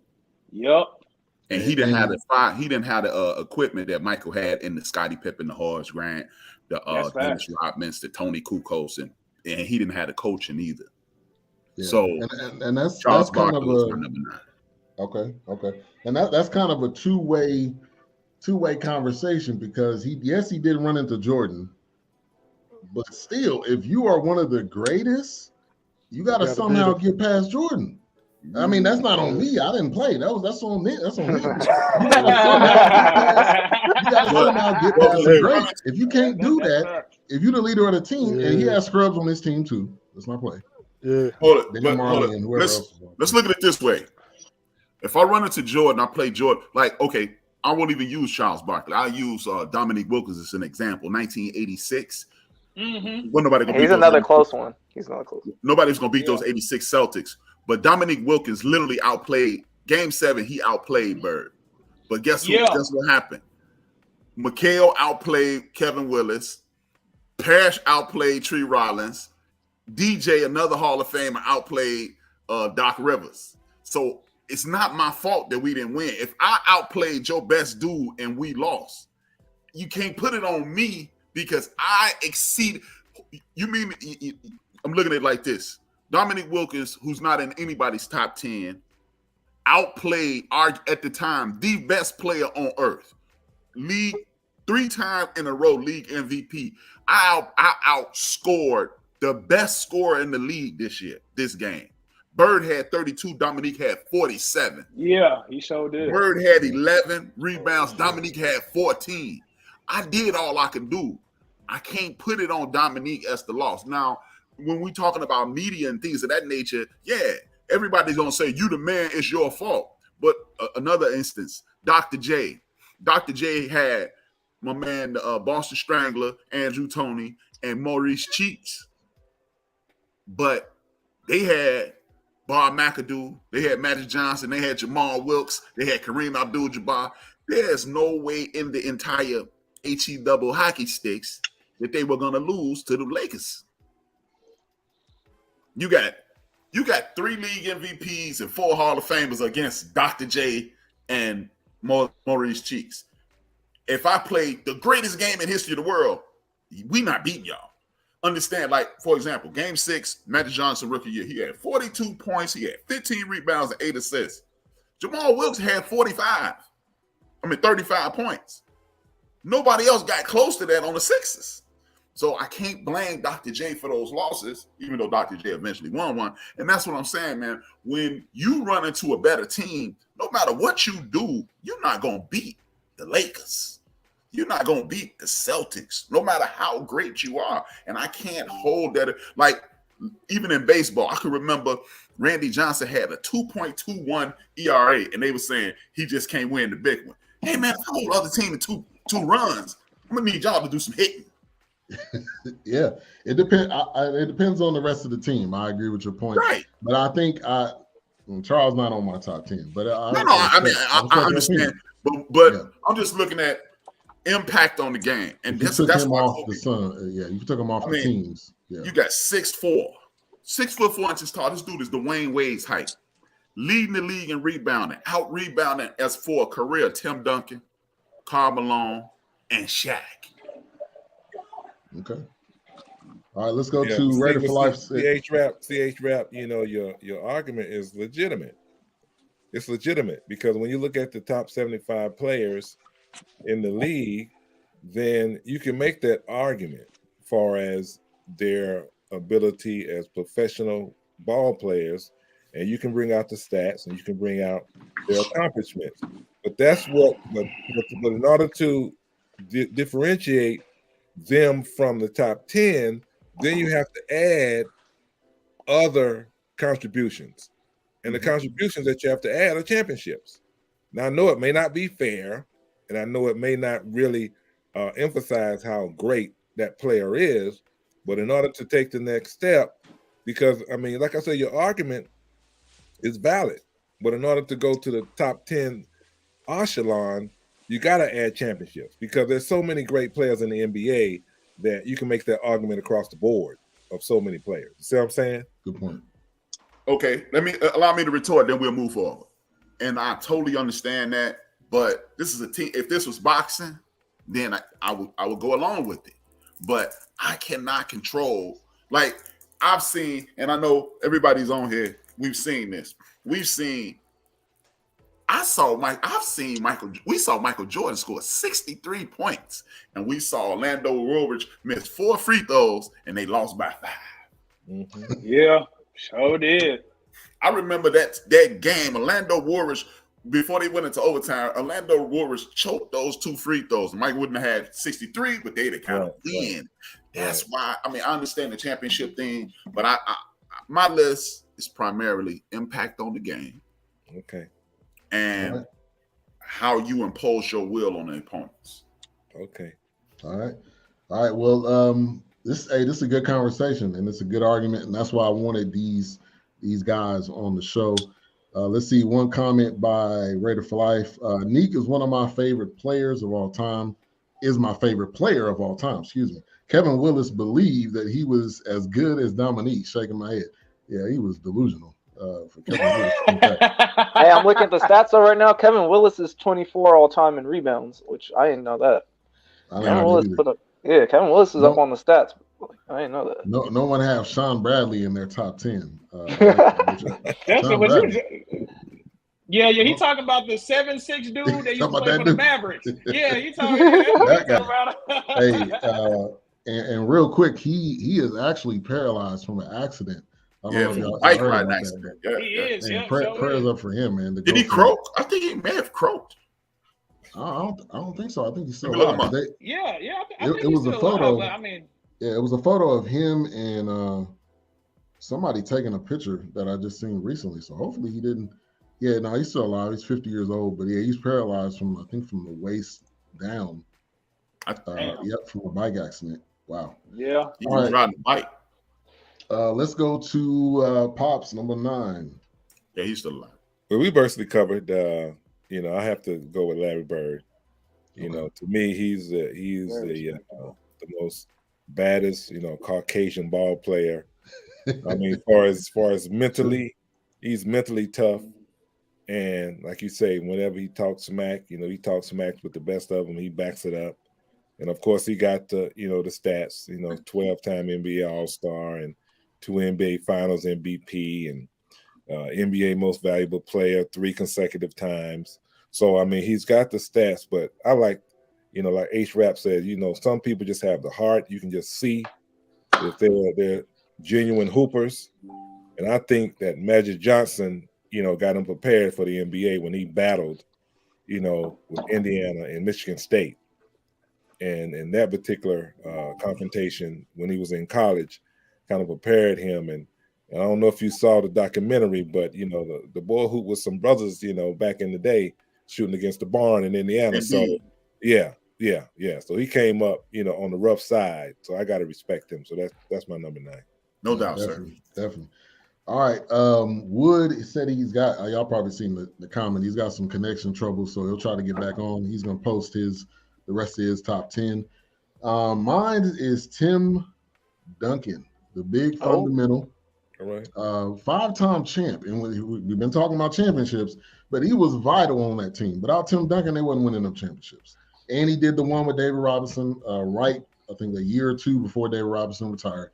Yep. And he didn't have the equipment that Michael had in the Scottie Pippen, the Horace Grant, the Dennis Rodmans, the Tony Kukoc, and he didn't have the coaching either. Yeah. So and that's Charles kind Barkley of was my number 9. Okay. And that's kind of a two-way conversation, because he did run into Jordan, but still, if you are one of the greatest, you got to somehow get past Jordan. I mean, that's not on me. I didn't play. That's on me. That's on me. You got to somehow get past the greats. If you can't do that, if you're the leader of the team, and he has scrubs on his team too, that's my play. Yeah. Hold it. Let's look at it this way. If I run into Jordan, I play Jordan. Like, okay, I won't even use Charles Barkley. I'll use Dominique Wilkes as an example. 1986. He's another close one. He's not close. Nobody's gonna beat those 86 Celtics. But Dominique Wilkes literally outplayed Game 7. He outplayed Bird. But guess what happened? McHale outplayed Kevin Willis. Parrish outplayed Tree Rollins. DJ, another Hall of Famer, outplayed Doc Rivers. So it's not my fault that we didn't win. If I outplayed your best dude and we lost, you can't put it on me because I exceeded. You mean I'm looking at it like this. Dominique Wilkes, who's not in anybody's top 10, outplayed at the time the best player on earth. League 3 times in a row, league MVP. I outscored the best scorer in the league this game. Bird had 32, Dominique had 47. Yeah, he sure did. Bird had 11 rebounds, Dominique had 14. I did all I could do. I can't put it on Dominique as the loss. Now, when we're talking about media and things of that nature, everybody's going to say, you the man, it's your fault. But another instance, Dr. J. Dr. J had my man, Boston Strangler, Andrew Toney, and Maurice Cheeks. But they had Bob McAdoo, they had Magic Johnson, they had Jamal Wilkes, they had Kareem Abdul-Jabbar. There's no way in the entire HE double hockey sticks that they were going to lose to the Lakers. You got 3 league MVPs and 4 Hall of Famers against Dr. J and Maurice Cheeks. If I played the greatest game in history of the world, we not beating y'all. Understand, like, for example, Game 6, Magic Johnson rookie year, he had 42 points, he had 15 rebounds and 8 assists. Jamal Wilkes had 35 points. Nobody else got close to that on the Sixers. So I can't blame Dr. J for those losses, even though Dr. J eventually won one. And that's what I'm saying, man. When you run into a better team, no matter what you do, you're not going to beat the Lakers. You're not going to beat the Celtics, no matter how great you are. And I can't hold that. Like, even in baseball, I can remember Randy Johnson had a 2.21 ERA, and they were saying he just can't win the big one. Hey, man, if I hold the other team to two runs, I'm going to need y'all to do some hitting. Yeah, it depends. It depends on the rest of the team. I agree with your point, right? But I think Charles not on my top 10. But I understand. But I'm just looking at impact on the game, and that's him off the sun. You took him off the teams. Yeah. You got 6'4", 6'4" tall. This dude is Dwayne Wade's height, leading the league in rebounding, out rebounding as for a career. Tim Duncan, Karl Malone, and Shaq. Okay. All right, let's go to Raider for Life. CH Rap, you know, your argument is legitimate. It's legitimate because when you look at the top 75 players in the league, then you can make that argument as far as their ability as professional ball players, and you can bring out the stats and you can bring out their accomplishments. But that's what, but in order to differentiate them from the top 10, then you have to add other contributions. And the contributions that you have to add are championships. Now, I know it may not be fair, and I know it may not really emphasize how great that player is, but in order to take the next step, because, I mean, like I said, your argument is valid, but in order to go to the top 10 echelon, you got to add championships because there's so many great players in the NBA that you can make that argument across the board of so many players. You see what I'm saying? Good point. Okay, allow me to retort, then we'll move forward. And I totally understand that, but this is a team. If this was boxing, then I would go along with it. But I cannot control. Like I've seen, and I know everybody's on here. We've seen this. We saw Michael Jordan score 63 points, and we saw Orlando Rovers miss 4 free throws, and they lost by 5. Mm-hmm. Yeah. Sure did. I remember that game, Orlando Warriors, before they went into overtime, Orlando Warriors choked those 2 free throws. Mike wouldn't have had 63, but they'd have kind of win. That's why, I mean, I understand the championship thing, but I my list is primarily impact on the game. Okay. And how you impose your will on the opponents. Okay. All right. Well, this is a good conversation and it's a good argument, and that's why I wanted these guys on the show. Let's see, one comment by Raider for Life. Neek is one of my favorite players of all time. Is my favorite player of all time. Excuse me. Kevin Willis believed that he was as good as Dominique. Shaking my head. Yeah, he was delusional. For Kevin Willis. Hey, I'm looking at the stats right now. Kevin Willis is 24 all time in rebounds, which I didn't know that. Kevin Willis is up on the stats. I didn't know that. No one have Sean Bradley in their top 10. Yeah, he talking about the 7'6" dude that used to play for the Mavericks. Yeah, he talking about. Hey, and real quick, he is actually paralyzed from an accident. I don't know if y'all heard about that. Yeah, he is. Yeah, prayers up for him, man. Did he croak? I think he may have croaked. I don't think so. I think he's still alive. I think it was a photo. Alive, I mean, it was a photo of him and somebody taking a picture that I just seen recently. So hopefully he didn't. Yeah, no, he's still alive. He's 50 years old, but yeah, he's paralyzed from the waist down. From a bike accident. Wow. Yeah. He was riding a bike. Let's go to Pops number 9. Yeah, he's still alive. Well, we basically covered. I have to go with Larry Bird. You know, to me, he's the most baddest, Caucasian ball player. I mean, as far as mentally, he's mentally tough. And like you say, whenever he talks smack, he talks smack with the best of them. He backs it up. And of course, he got the stats, 12-time NBA All-Star and 2 NBA Finals MVP and NBA Most Valuable Player 3 consecutive times. So, I mean, he's got the stats, but I like, like H-Rap said, some people just have the heart. You can just see if they're genuine hoopers. And I think that Magic Johnson, got him prepared for the NBA when he battled, with Indiana and Michigan State. And in that particular confrontation when he was in college, kind of prepared him. And I don't know if you saw the documentary, but, the boy hoop with some brothers, back in the day, shooting against the barn in Indiana. So, yeah. So he came up, on the rough side. So I got to respect him. So that's my number 9. No doubt, sir. Definitely. All right. Wood said he's got, y'all probably seen the comment. He's got some connection trouble, so he'll try to get back on. He's going to post the rest of his top 10. Mine is Tim Duncan, the big fundamental. All right. 5-time champ. And we've been talking about championships, but he was vital on that team. Without Tim Duncan, they wasn't winning up championships. And he did the one with David Robinson, I think a year or two before David Robinson retired.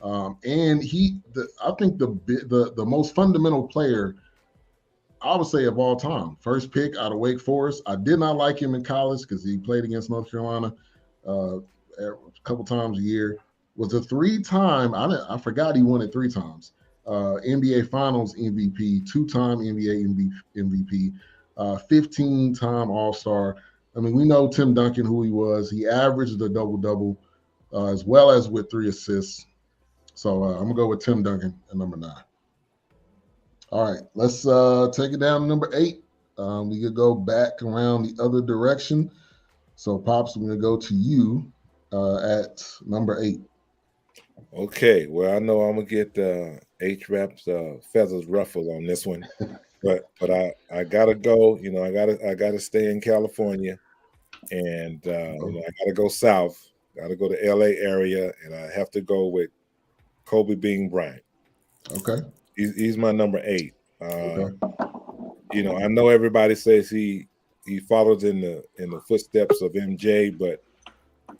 And I think the most fundamental player, I would say, of all time. First pick out of Wake Forest. I did not like him in college because he played against North Carolina a couple times a year. Was a 3-time, I forgot he won it 3 times. NBA Finals MVP, 2-time NBA MVP, 15-time All-Star. I mean, we know Tim Duncan, who he was. He averaged a double-double as well as with 3 assists. So I'm going to go with Tim Duncan at number 9. All right, let's take it down to number 8. We could go back around the other direction. So, Pops, I'm going to go to you at number 8. Okay, well, I know I'm going to get H-Rap's feathers ruffled on this one. But I got to go. You know, I got to stay in California. And, you know, I got to go south. Got to go to L.A. area. And I have to go with Kobe Bean Bryant. Okay. He's my number 8. Okay. You know, I know everybody says he follows in the footsteps of MJ, but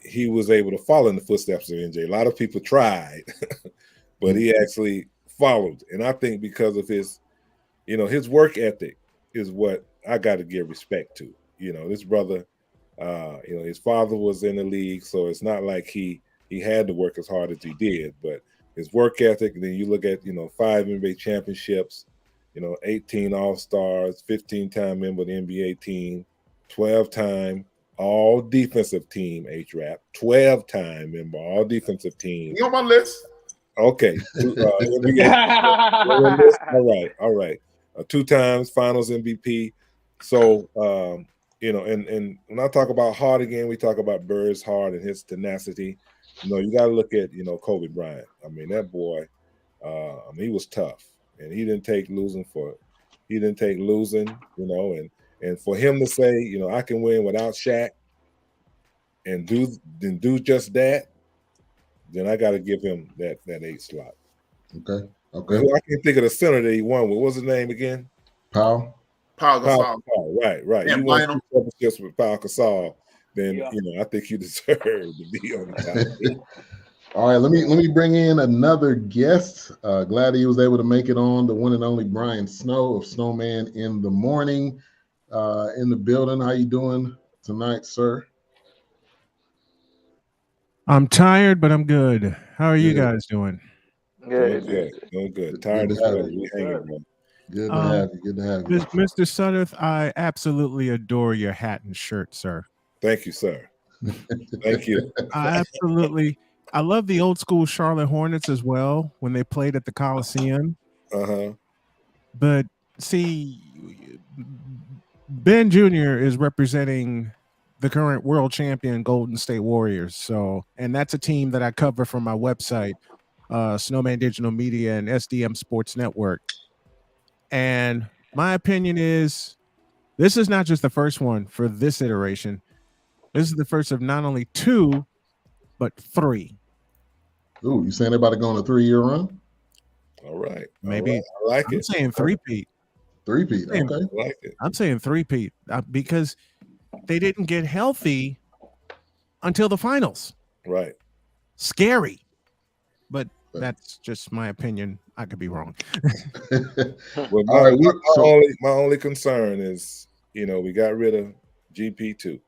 he was able to follow in the footsteps of MJ. A lot of people tried, but he actually followed. And I think because of his, you know, his work ethic is what I got to give respect to. You know, this brother, you know, his father was in the league, so it's not like he had to work as hard as he did, but his work ethic, and then you look at, you know, 5 NBA championships, you know, 18 All-Stars, 15-time member of the NBA team, 12-time all defensive team, H-Rap, 12-time member, all defensive team. You on my list? Okay. All right. 2 times finals MVP. So, you know, and when I talk about hard again, we talk about Bird's heart and his tenacity. You know, you got to look at, you know, Kobe Bryant. I mean, that boy, I mean, he was tough, and he didn't take losing, you know, and for him to say, you know, I can win without Shaq and do just that, then I got to give him that 8 slot. Okay. I can't think of the center that he won with. What was his name again? Paul Gasol. Right. Yeah, you won 2 championships with Paul Gasol. Then you know, I think you deserve to be on the top. All right, let me bring in another guest. Glad he was able to make it on, the one and only Brian Snow of Snowman in the Morning, in the building. How you doing tonight, sir? I'm tired, but I'm good. How are you guys doing? Good. Doing good. Tired as well. We hanging, bro. Good to have you. Good to have you. Mr. Sudduth, I absolutely adore your hat and shirt, sir. Thank you, sir. Thank you. I love the old school Charlotte Hornets as well when they played at the Coliseum. But see, Ben Jr. is representing the current world champion Golden State Warriors. So, and that's a team that I cover from my website, Snowman Digital Media and SDM Sports Network. And my opinion is this is not just the first one for this iteration. This is the first of not only 2, but 3. Ooh, you saying they're about to go on a 3-year run? All right. Maybe. All right. I like I'm saying 3-peat. 3-peat, okay. I like it. I'm saying 3-peat because they didn't get healthy until the finals. Right. Scary. But that's just my opinion. I could be wrong. Well, my only concern is, you know, we got rid of GP2.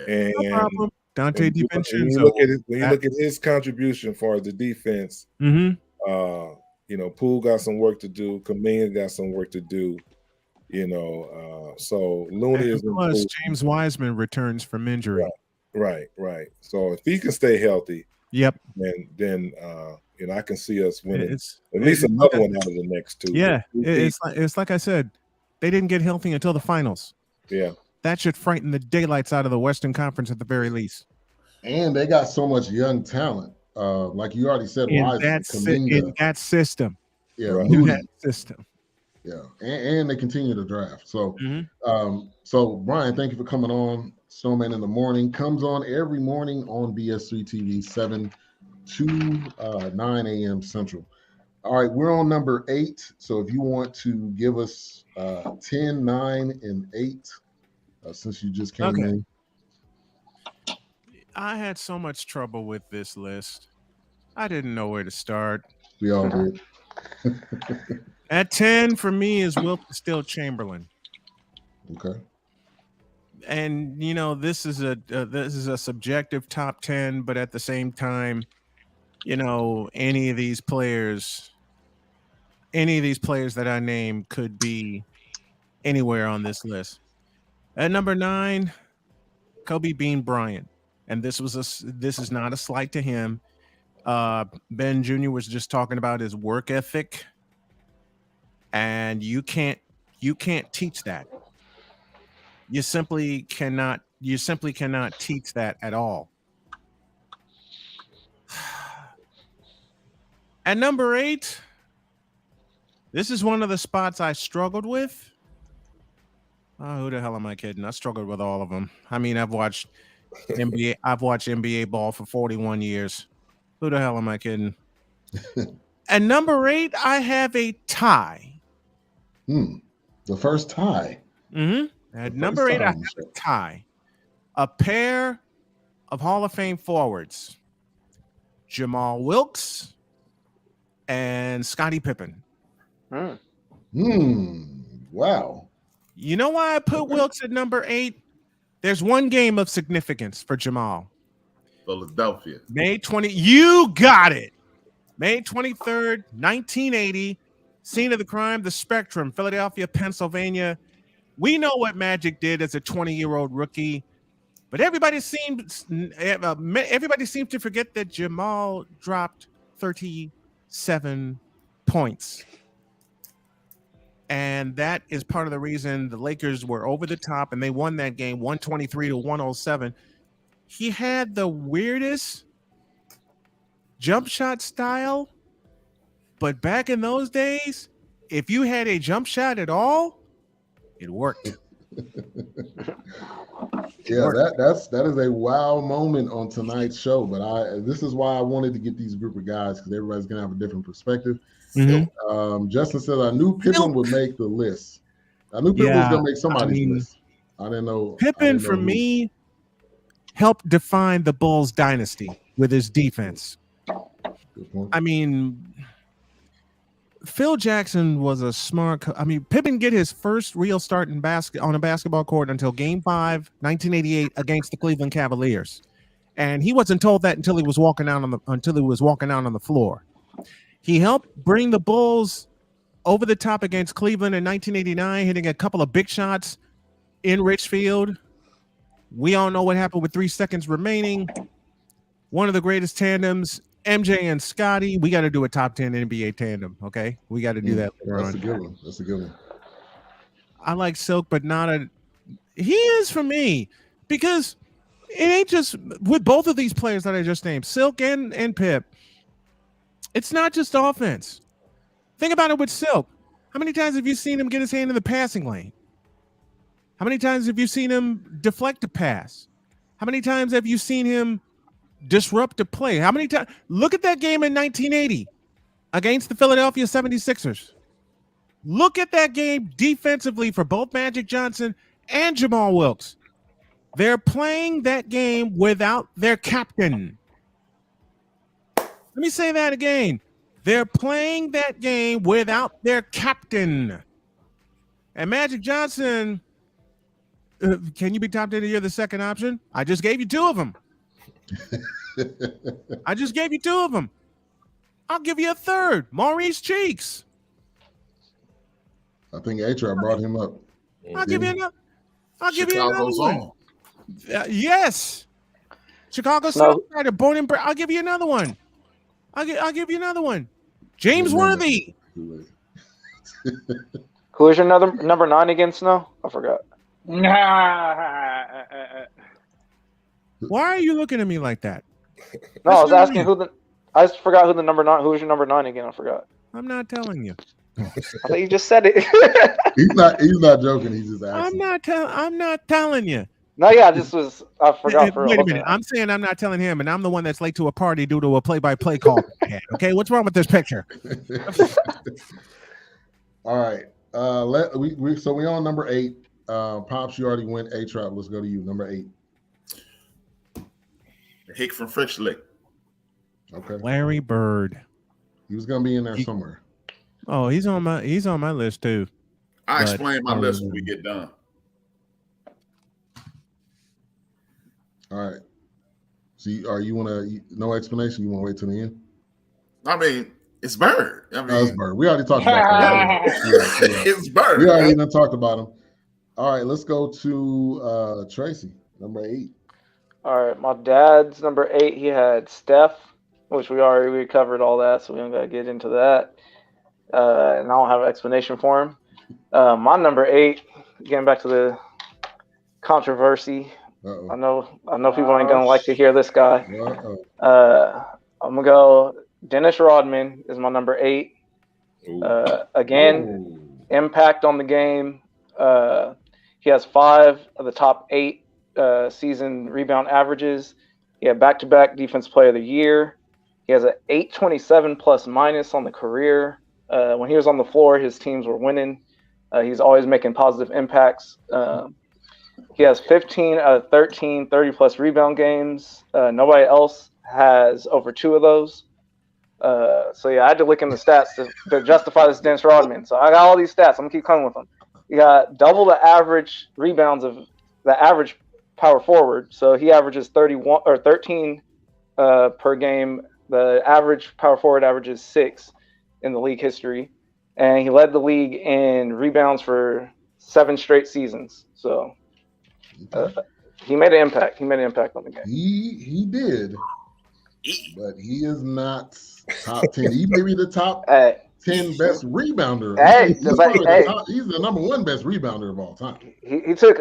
And no problem. Dante DiVincenzo. When you look at his contribution for the defense, you know, Poole got some work to do. Kuminga got some work to do. You know, so Looney is plus James Wiseman returns from injury. Right. So if he can stay healthy, then you know, I can see us winning at least another one out of the next 2. Yeah, it's like I said, they didn't get healthy until the finals. Yeah. That should frighten the daylights out of the Western Conference at the very least. And they got so much young talent. Like you already said, in that system. Yeah, right. In that system. Yeah, and they continue to draft. So, so Brian, thank you for coming on. Snowman in the Morning comes on every morning on BS3 TV, 7 to 9 a.m. Central. All right, we're on number 8. So if you want to give us 10, 9, and 8, since you just came in. I had so much trouble with this list. I didn't know where to start. We all did. At 10 for me is Wilt Chamberlain. Okay. And this is a subjective top 10, but at the same time, any of these players that I name could be anywhere on this list. At number 9, Kobe Bean Bryant, and this is not a slight to him. Ben Jr. was just talking about his work ethic, and you can't teach that. You simply cannot teach that at all. At number 8, this is one of the spots I struggled with. Oh, who the hell am I kidding? I struggled with all of them. I mean, I've watched NBA ball for 41 years. Who the hell am I kidding? At number 8, I have a tie. The first tie. Mm-hmm. At number 8, I have a tie. A pair of Hall of Fame forwards. Jamal Wilkes and Scottie Pippen. Wow. You know why I put Wilkes at number 8? There's one game of significance for Jamal. Philadelphia. May 20. You got it. May 23rd, 1980. Scene of the crime, the Spectrum, Philadelphia, Pennsylvania. We know what Magic did as a 20-year-old rookie, but everybody seems to forget that Jamal dropped 37 points. And that is part of the reason the Lakers were over the top and they won that game 123-107. He had the weirdest jump shot style, but back in those days, if you had a jump shot at all, it worked. Yeah, that is a wow moment on tonight's show. But this is why I wanted to get these group of guys, because everybody's gonna have a different perspective. Justin said I knew Pippen would make the list. I knew Pippen was gonna make somebody's list. I didn't know Pippen for me helped define the Bulls dynasty with his defense. Good point. I mean, Phil Jackson was a smart. Pippen get his first real start on a basketball court until Game 5, 1988, against the Cleveland Cavaliers, and he wasn't told that until he was walking out on the floor. He helped bring the Bulls over the top against Cleveland in 1989, hitting a couple of big shots in Richfield. We all know what happened with 3 seconds remaining. One of the greatest tandems. MJ and Scottie, we got to do a top 10 NBA tandem, okay? We got to do that later on. That's a good one. I like Silk, but he is for me, because it ain't just with both of these players that I just named, Silk and Pip. It's not just offense. Think about it with Silk. How many times have you seen him get his hand in the passing lane? How many times have you seen him deflect a pass? How many times have you seen him disrupt a play? How many times? Look at that game in 1980 against the Philadelphia 76ers. Look at that game defensively for both Magic Johnson and Jamal Wilkes. They're playing that game without their captain. Let me say that again. They're playing that game without their captain. And Magic Johnson, can you be top 10 of the year, the second option? I just gave you 2 of them. I just gave you 2 of them. I'll give you a third. Maurice Cheeks. I think H.R. brought him up. I'll give you another one. Yes. Chicago Southside, born and bred. I'll give you another one. I'll give you another one. James Worthy. Who is your number 9 again, Snow? I forgot. Why are you looking at me like that? No, I was asking I just forgot who the number 9. Who was your number 9 again? I forgot. I'm not telling you. I thought you just said it. He's not joking. He's just asking. I'm not telling you. No, yeah, I forgot. Wait a minute. I'm saying I'm not telling him, and I'm the one that's late to a party due to a play-by-play call. Okay, what's wrong with this picture? All right. So we on number 8. Pops, you already went. A-Trap, let's go to you. Number 8. Hick from Frisch Lick. Okay. Larry Bird. He was gonna be in there somewhere. Oh, he's on my list too. I'll explain my list when we get done. All right. So you wanna no explanation? You wanna wait till the end? I mean, it's Bird. I mean, it's Bird. We already talked about that. It's Bird. We already done talked about him. All right, let's go to Tracy, number 8. All right, my dad's number 8. He had Steph, which we covered all that, so we don't gotta get into that. And I don't have an explanation for him. My number 8, getting back to the controversy. Uh-oh. I know people ain't gonna like to hear this guy. Uh-oh. I'm gonna go. Dennis Rodman is my number 8. Again, impact on the game. He has 5 of the top 8 season rebound averages. He had back-to-back Defense Player of the Year. He has an 827 plus minus on the career. When he was on the floor, his teams were winning. He's always making positive impacts. He has 15 out of 13 30-plus rebound games. Nobody else has over 2 of those. So, yeah, I had to look in the stats to justify this Dennis Rodman. So I got all these stats. I'm going to keep coming with them. He got double the average rebounds of the average power forward. So he averages 31 or 13 per game. The average power forward averages 6 in the league history. And he led the league in rebounds for 7 straight seasons. So he made an impact. He made an impact on the game. He did. But he is not top 10. He may be the top 10 best rebounder. He's the number 1 best rebounder of all time. He took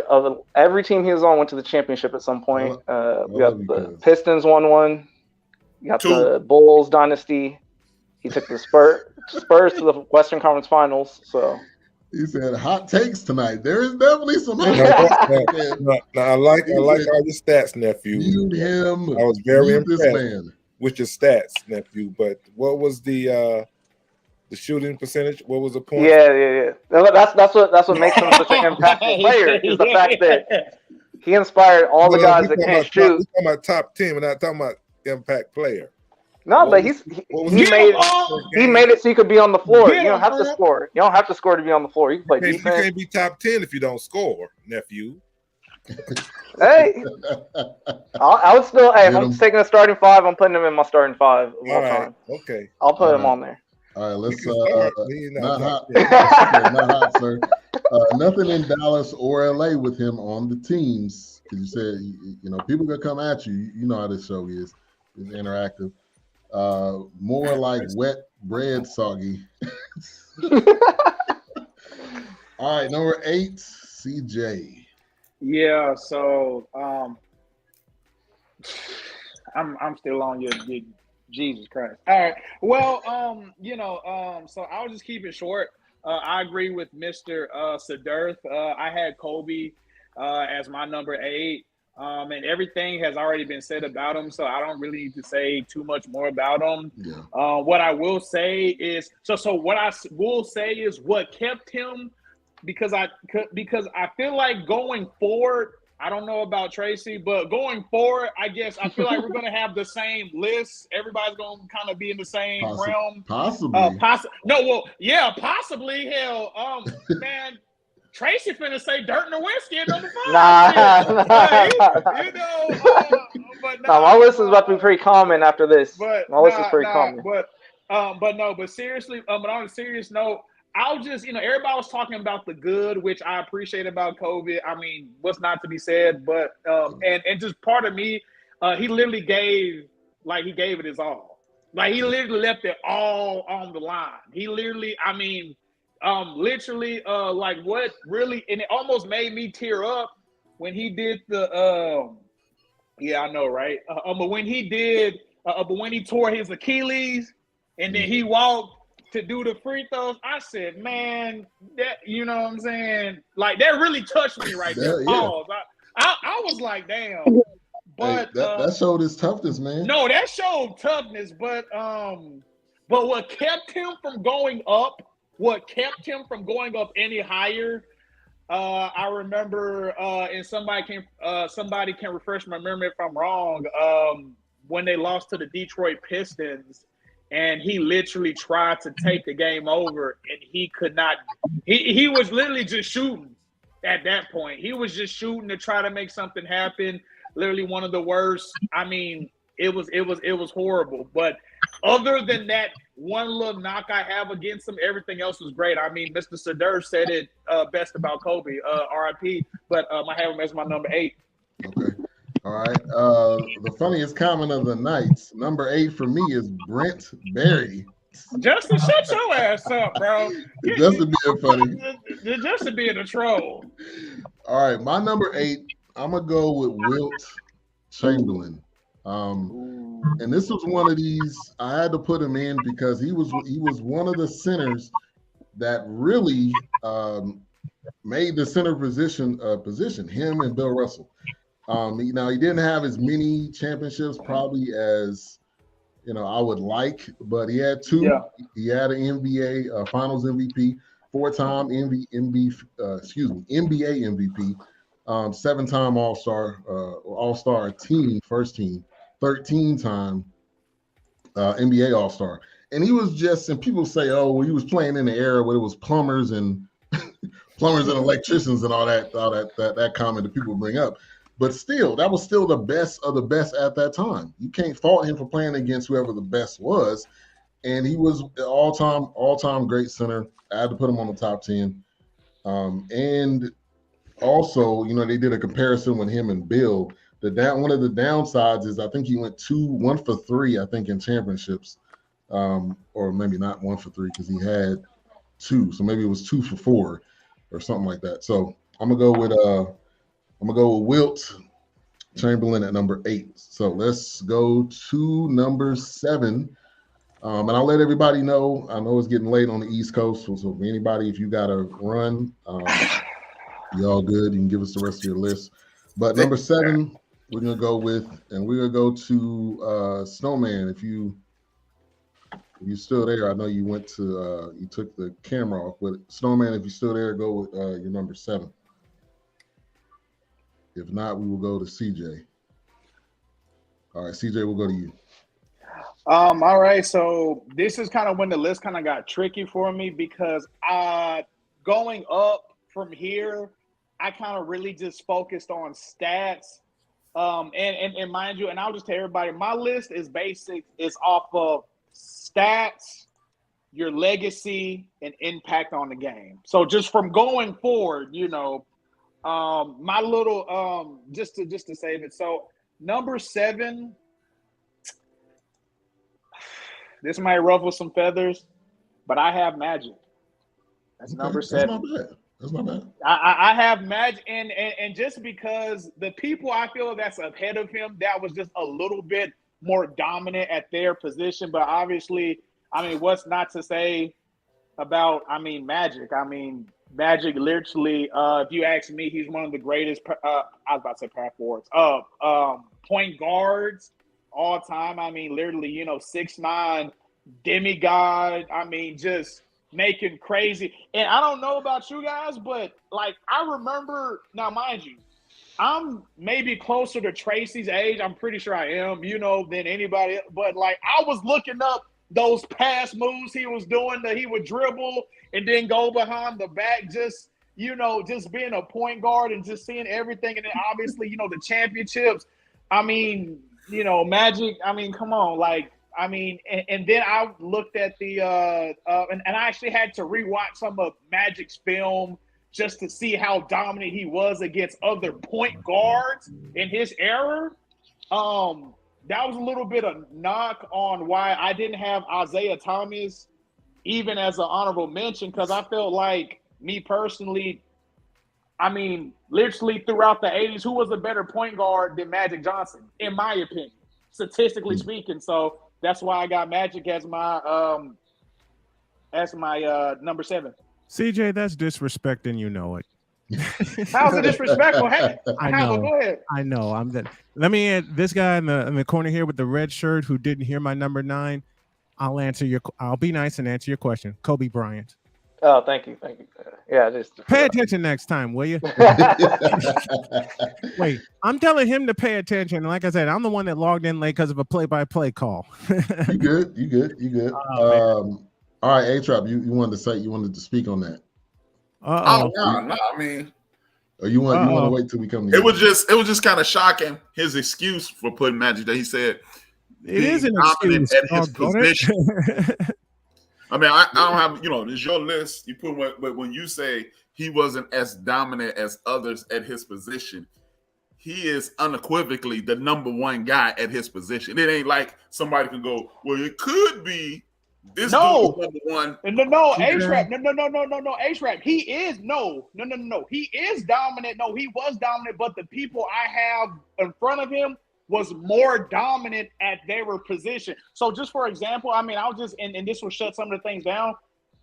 every team he was on went to the championship at some point. We got the Pistons won one. You got the Bulls dynasty. He took the Spurs to the Western Conference Finals. So he said, "Hot takes tonight." There is definitely some. I like all your stats, nephew. Him. I was very impressed with your stats, nephew. But what was the shooting percentage? What was the point? Yeah. That's what makes him such an impactful player is the fact that he inspired all the guys that can't shoot. We're talking about top 10. We're not talking about impact player. No, but he made it so you could be on the floor. You don't have to score. You don't have to score to be on the floor. You can play defense. You can't be top 10 if you don't score, nephew. Hey, I would still. Hey, if I'm taking a starting 5, I'm putting him in my starting 5 of all time. Okay. I'll put him on there. All right, let's not hot, sir. Nothing in Dallas or LA with him on the teams. Because you said, people gonna come at you. You know how this show is. It's interactive. More like wet bread soggy. All right, number 8, CJ. Yeah, so I'm still on your Jesus Christ. All right. Well, so I'll just keep it short. I agree with Mr. Siderth. I had Kobe as my number 8. And everything has already been said about him, so I don't really need to say too much more about him. Yeah. What I will say is what kept him, because I feel like going forward, I don't know about Tracy, but going forward, I feel like we're going to have the same list. Everybody's going to kind of be in the same realm. Possibly. Possibly. Hell, man. Tracy finna say Dirk Nowitzki at number 5. My list is about to be pretty common after this. My list is pretty common. But seriously, but on a serious note, I'll just, everybody was talking about the good, which I appreciate about Kobe. I mean, what's not to be said, but and just part of me, he literally gave it his all. Like he literally left it all on the line. He literally, what really, and it almost made me tear up when he did the I know, right? But when he tore his Achilles and then he walked to do the free throws, I said, man, that, you know what I'm saying? Like that really touched me right there. Yeah. I was like, damn. But that showed his toughness, man. No, that showed toughness, but what kept him from going up? What kept him from going up any higher? I remember, and somebody can refresh my memory if I'm wrong. when they lost to the Detroit Pistons, and he literally tried to take the game over, and he could not. He was literally just shooting at that point. He was just shooting to try to make something happen. Literally one of the worst. I mean, it was horrible. But other than that one little knock I have against him, everything else was great. I mean, Mr. Sadeur said it best about Kobe, RIP, but I have him as my number 8. Okay. All right. The funniest comment of the night, number 8 for me is Brent Berry. Justin, shut your ass up, bro. Justin being funny. Justin being a troll. All right. My number 8, I'm going to go with Wilt Chamberlain. And this was one of these, I had to put him in because he was one of the centers that really made the center position, him and Bill Russell. Now he didn't have as many championships probably as I would like, but he had 2. Yeah. He had an NBA Finals MVP, 4-time NBA MVP, 7-time All-Star team, first team, 13-time NBA All-Star. And he was just, and people say, oh, well, he was playing in the era where it was plumbers and electricians and all that comment that people bring up. But still, that was still the best of the best at that time. You can't fault him for playing against whoever the best was. And he was an all-time great center. I had to put him on the top 10. And also, they did a comparison with him and Bill. One of the downsides is I think he went 1 for 3, I think, in championships. Or maybe not 1 for 3 because he had 2. So maybe it was 2 for 4 or something like that. So I'm gonna go with Wilt Chamberlain at number 8. So let's go to number 7. And I'll let everybody know. I know it's getting late on the East Coast. So anybody, if you got to run, you all good. You can give us the rest of your list. But number 7, we're going to go with, and we're going to go to Snowman. If you're still there, I know you went to, you took the camera off. But Snowman, if you're still there, go with your number 7. If not, we will go to CJ. All right, CJ, we'll go to you. All right, so this is kind of when the list kind of got tricky for me because going up from here, I kind of really just focused on stats. And mind you, and I'll just tell everybody, my list is off of stats, your legacy, and impact on the game. So just from going forward, my little just to save it. So number 7, this might ruffle some feathers, but I have Magic. That's number 7. That's not bad. I have Magic, and just because the people I feel that's ahead of him, that was just a little bit more dominant at their position. But obviously, what's not to say about Magic? Magic literally, if you ask me, he's one of the greatest, I was about to say power forwards, point guards all time. Literally, 6'9", demigod. Just making crazy. And I don't know about you guys, but I remember, now mind you, I'm maybe closer to Tracy's age. I'm pretty sure I am, than anybody. But I was looking up those pass moves he was doing, that he would dribble and then go behind the back, just being a point guard and just seeing everything. And then obviously, the championships. Magic, come on. And then I looked at the and I actually had to rewatch some of Magic's film just to see how dominant he was against other point guards in his era. That was a little bit of knock on why I didn't have Isaiah Thomas even as an honorable mention, because I felt like, me personally, literally throughout the 80s, who was a better point guard than Magic Johnson, in my opinion, statistically speaking. So that's why I got Magic as my number 7. CJ, that's disrespect, and you know it. How's it disrespectful? Hey, I know. Go ahead. I know. Let me add this guy in the corner here with the red shirt who didn't hear my number 9. I'll be nice and answer your question. Kobe Bryant. Oh, thank you. Yeah, just Pay attention next time, will you? Wait, I'm telling him to pay attention. Like I said, I'm the one that logged in late because of a play-by-play call. You good. All right, A-Trap, you wanted to speak on that. No. I mean, or you want to wait till we come together? It was just kind of shocking his excuse for putting Magic that he said it is an excuse at his position. I mean, I don't have, it's your list. You put but when you say he wasn't as dominant as others at his position, he is unequivocally the number one guy at his position. It ain't like somebody can go, well, it could be this dude is number one. No, A-Trap. No, A-Trap. He is no. He is dominant. No, he was dominant, but the people I have in front of him was more dominant at their position. So just for example, I mean, I'll just and this will shut some of the things down.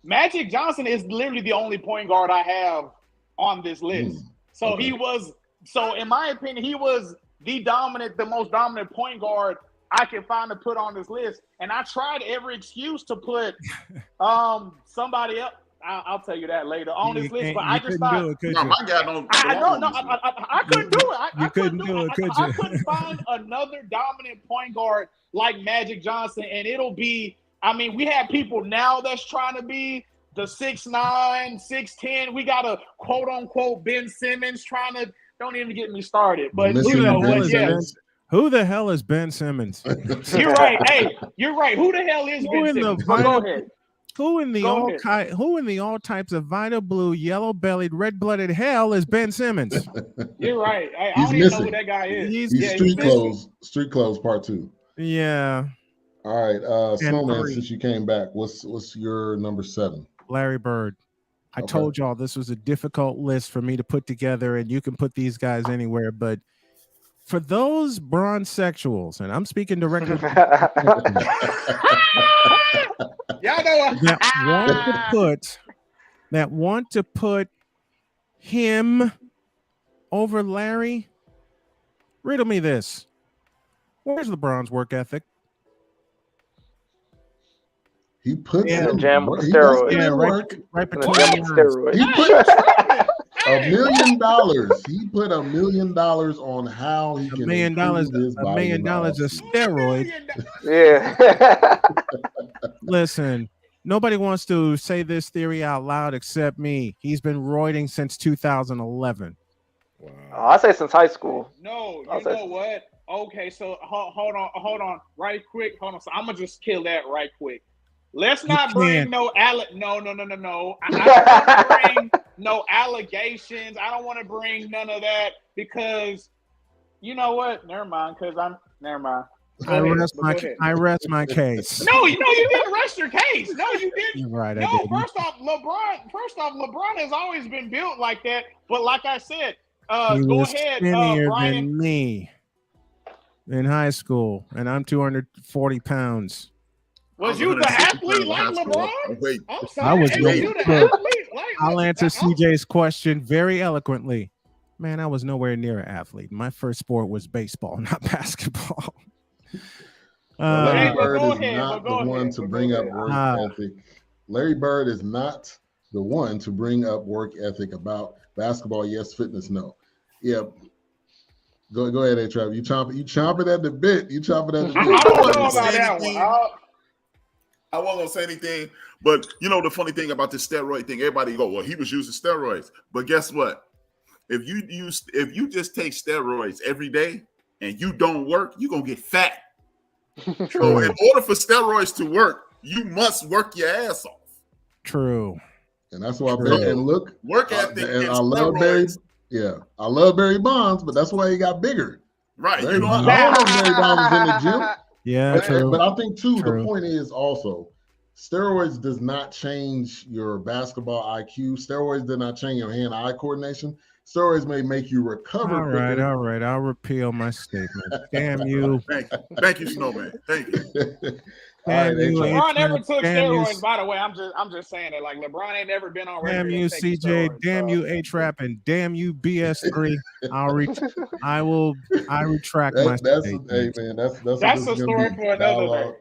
Magic Johnson is literally the only point guard I have on this list. So he was, in my opinion, he was the most dominant point guard I can find to put on this list. And I tried every excuse to put somebody else. I'll tell you that later on this list, but I just thought, my guy don't. I couldn't do it. I couldn't do it. Could you? I couldn't find another dominant point guard like Magic Johnson, and it'll be. I mean, we have people now that's trying to be the 6'9", 6'10". We got a quote unquote Ben Simmons trying to. Don't even get me started. But who the hell is Ben Simmons? You're right. Hey, you're right. Who the hell is Ben Simmons? Go ahead. Who in the all types of vital blue, yellow-bellied, red-blooded hell is Ben Simmons? You're right. I don't even know who that guy is. He's street clothes part 2. Yeah. All right, Snowman, since you came back, what's your number 7? Larry Bird. I told y'all this was a difficult list for me to put together, and you can put these guys anywhere, but for those bronzexuals, and I'm speaking directly that want to put him over Larry, riddle me this. Where's LeBron's work ethic? He put jam with steroids. Yeah, right between steroids. He put $1 million. He put $1 million on how he can $1 million. $1 million a steroid. Yeah. Listen, nobody wants to say this theory out loud except me. He's been roiding since 2011. Wow. I say since high school. No, you know what? Okay, so hold on, right quick. Hold on. So I'm gonna just kill that right quick. Let's not bring no. I don't want to bring no allegations. I don't want to bring none of that because you know what? Never mind. I rest my case. No, you didn't rest your case. No, you didn't. You're right. No, first off, LeBron has always been built like that. But like I said, he go was ahead, skinnier Bryant. than me in high school, and I'm 240 pounds. Was you the athlete like LeBron? Wait, I'm sorry. I was you the athlete like I'll answer CJ's question very eloquently. Man, I was nowhere near an athlete. My first sport was baseball, not basketball. Larry Bird is not the one to bring up work ethic. Larry Bird is not the one to bring up work ethic about basketball. Yes, fitness, no. Yeah. Go ahead, A-Trap. You chomping at the bit. You chomping at the bit. I don't know about that one. I wasn't gonna say anything, but you know the funny thing about this steroid thing, everybody go, well, he was using steroids. But guess what? If you just take steroids every day and you don't work, you're gonna get fat. So in order for steroids to work, you must work your ass off. True. And that's why look, work ethic. And I love Barry. Yeah, I love Barry Bonds, but that's why he got bigger. Right. Barry Bonds, I don't know if Barry Bonds is in the gym. Yeah, true. But I think too, the point is also steroids does not change your basketball IQ. Steroids do not change your hand-eye coordination. Steroids may make you recover. All right. I'll repeal my statement. Damn you. Thank you, Snowman. Thank you. Damn right, you, A-Trap. LeBron never took damn you, steroids. By the way, I'm just saying that. Like LeBron ain't never been on damn record you, as taking CJ, steroids. damn you, A-Trap, and damn you, BS3. I retract my That's statement. hey man, that's That's what a this is story gonna be. for another Dialogue.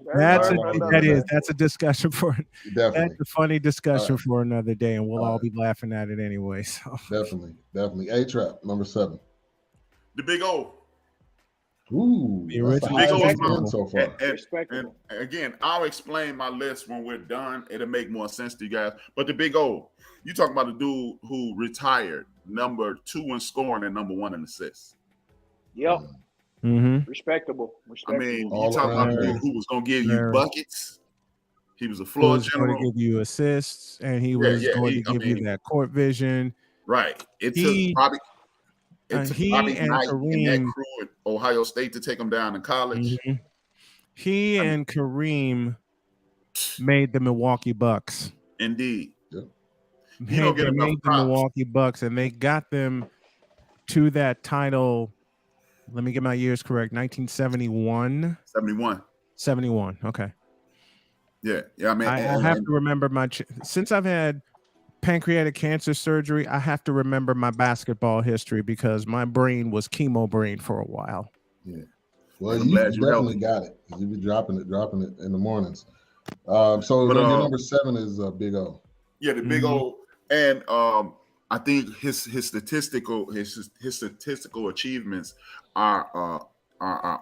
day. That's a discussion for Definitely. that's a funny discussion right. for another day, and we'll all right. be laughing at it anyway. So Definitely. A-Trap, number 7. The Big O. Ooh, The that's the original highest Big it's O been so far. And again, I'll explain my list when we're done. It'll make more sense to you guys. But the Big O, you talking about the dude who retired, number 2 in scoring and number 1 in assists. Yep. Respectable. I mean, you All talking about the around dude who was going to give you buckets. He was a He floor was going general. to give you assists, and he was going to give you that court vision. Right. It took probably Knight and that crew at Ohio State to take him down in college. He and Kareem made the Milwaukee Bucks. Indeed. Yep. He don't get enough the Milwaukee Bucks, and they got them to that title. Let me get my years correct. 1971. 71. Okay. Yeah. I mean, I have to remember since I've had pancreatic cancer surgery, I have to remember my basketball history because my brain was chemo brain for a while. Yeah. Well, you definitely got it. You be dropping it in the mornings. So your number 7 is Big O. Yeah, the Big O, and I think his statistical achievements are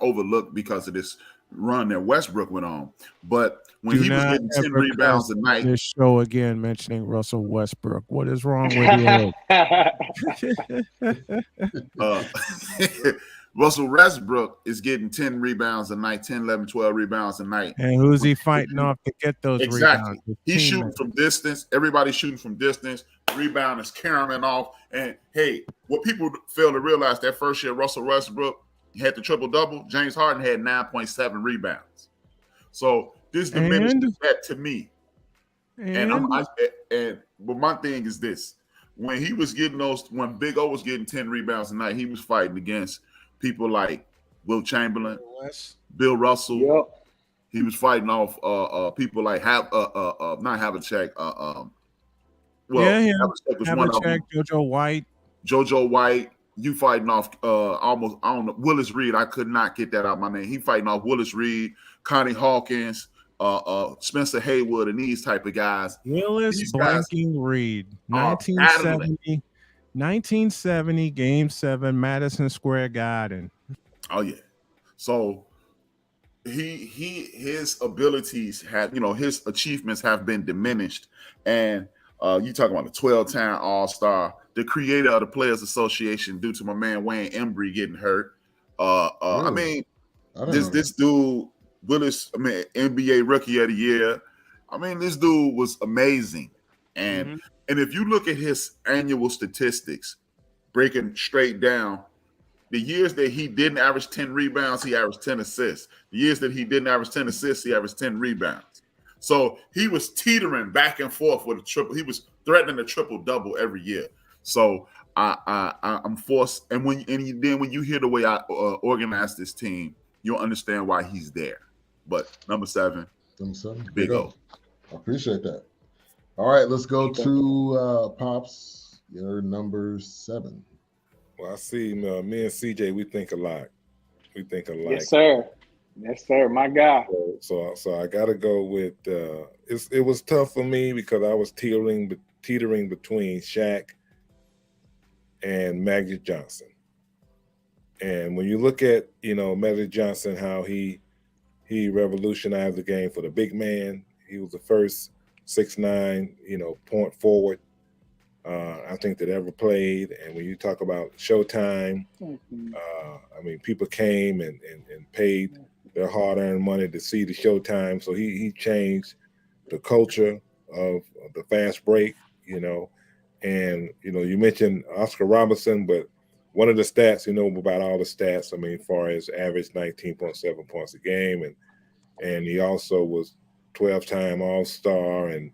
overlooked because of this run that Westbrook went on. But when he was getting 10 rebounds a night, this show again mentioning Russell Westbrook. What is wrong with you? Russell Westbrook is getting 10 rebounds a night, 10, 11, 12 rebounds a night. And who's he fighting off to get those rebounds? He's shooting from distance. Everybody's shooting from distance. Rebound is carrying off. And, hey, what people fail to realize, that first year Russell Westbrook had the triple-double, James Harden had 9.7 rebounds. So this diminished that to me. But my thing is this. When he was getting when Big O was getting 10 rebounds a night, he was fighting against people like Wilt Chamberlain, Bill Russell. Yep. He was fighting off people like not Havlicek. Havlicek, JoJo White. You fighting off Willis Reed. I could not get that out my name. He fighting off Willis Reed, Connie Hawkins, Spencer Haywood, and these type of guys. Willis blanking Reed, 1970, Game 7, Madison Square Garden. Oh yeah. So his abilities his achievements have been diminished, and you talking about a 12-time All-Star, the creator of the Players Association, due to my man Wayne Embry getting hurt. Really? This dude Willis, NBA Rookie of the Year. This dude was amazing, and if you look at his annual statistics, breaking straight down, the years that he didn't average 10 rebounds, he averaged 10 assists. The years that he didn't average 10 assists, he averaged 10 rebounds. So he was teetering back and forth with a triple. He was threatening a triple-double every year. So I'm forced. And when you hear the way I organize this team, you'll understand why he's there. But number 7, Big O. I appreciate that. All right, let's go to Pops. Your number 7. Well, I see me and CJ, we think alike. Yes, sir. My guy. So I got to go with. It was tough for me because I was teetering between Shaq and Magic Johnson. And when you look at Magic Johnson, how he revolutionized the game for the big man. He was the first 6'9", point forward. I think that ever played. And when you talk about Showtime, people came and paid their hard-earned money to see the Showtime. So he changed the culture of the fast break, And, you mentioned Oscar Robertson, but one of the stats, about all the stats, as far as average 19.7 points a game. And he also was 12-time All-Star and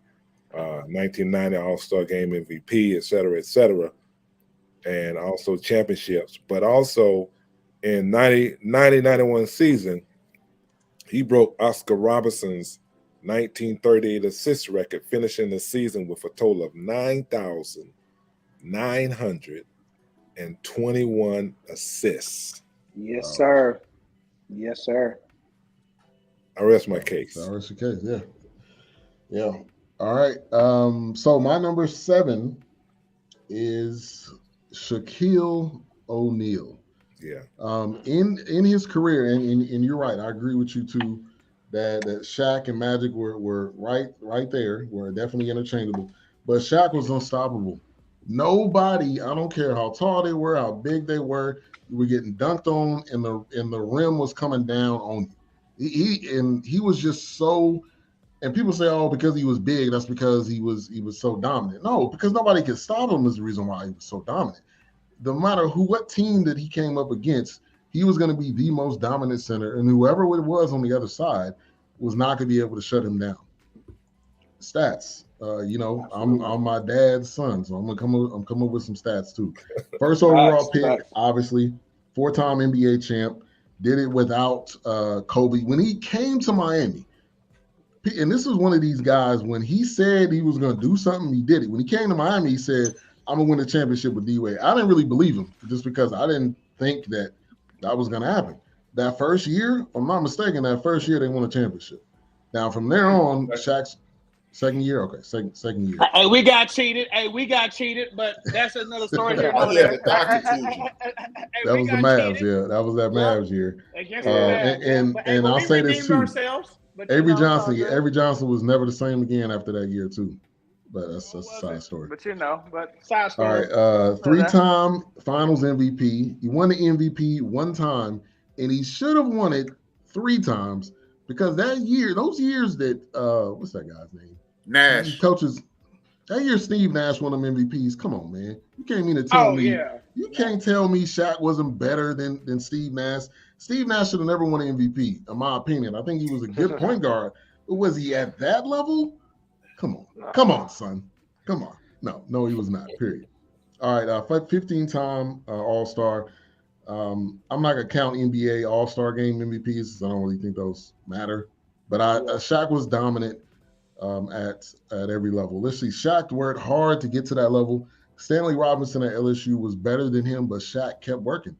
1990 All-Star Game MVP, et cetera, and also championships. But also in 90-91 season, He broke Oscar Robertson's 1938 assist record, finishing the season with a total of 9,921 assists. Yes, sir. Yes, sir. I rest my case. I rest your case. Yeah. Yeah. All right. So my number 7 is Shaquille O'Neal. Yeah. In his career, and you're right, I agree with you too, that Shaq and Magic were right there, were definitely interchangeable. But Shaq was unstoppable. Nobody, I don't care how tall they were, how big they were getting dunked on, and the rim was coming down on you. He was just so. And people say, oh, because he was big, that's because he was so dominant. No, because nobody could stop him is the reason why he was so dominant. No matter what team that he came up against, he was going to be the most dominant center, and whoever it was on the other side was not going to be able to shut him down. Stats, I'm my dad's son, so I'm coming up with some stats too. First overall pick, obviously, 4-time NBA champ, did it without Kobe. When he came to Miami, and this is one of these guys, when he said he was going to do something, he did it. When he came to Miami, he said, I'm going to win the championship with D-Wade. I didn't really believe him just because I didn't think that was going to happen. That first year, if I'm not mistaken, they won a championship. Now, from there on, Shaq's second year. Okay, second year. Hey, we got cheated, but that's another story. That was the Mavs, yeah. That was that Mavs year. And I'll say this too. Avery Johnson was never the same again after that year too. But that's a side story. But side story. All right, 3-time Finals MVP. He won the MVP one time, and he should have won it 3 times because those years that what's that guy's name? Nash. Coaches. That year Steve Nash won them MVPs. Come on, man. You can't mean to tell me. Yeah. You can't tell me Shaq wasn't better than Steve Nash. Steve Nash should have never won an MVP, in my opinion. I think he was a good point guard. But was he at that level? Come on, son. Come on. No, he was not, period. All right, 15-time All-Star. I'm not going to count NBA All-Star Game MVPs because I don't really think those matter. But Shaq was dominant at every level. Let's see, Shaq worked hard to get to that level. Stanley Robinson at LSU was better than him, but Shaq kept working.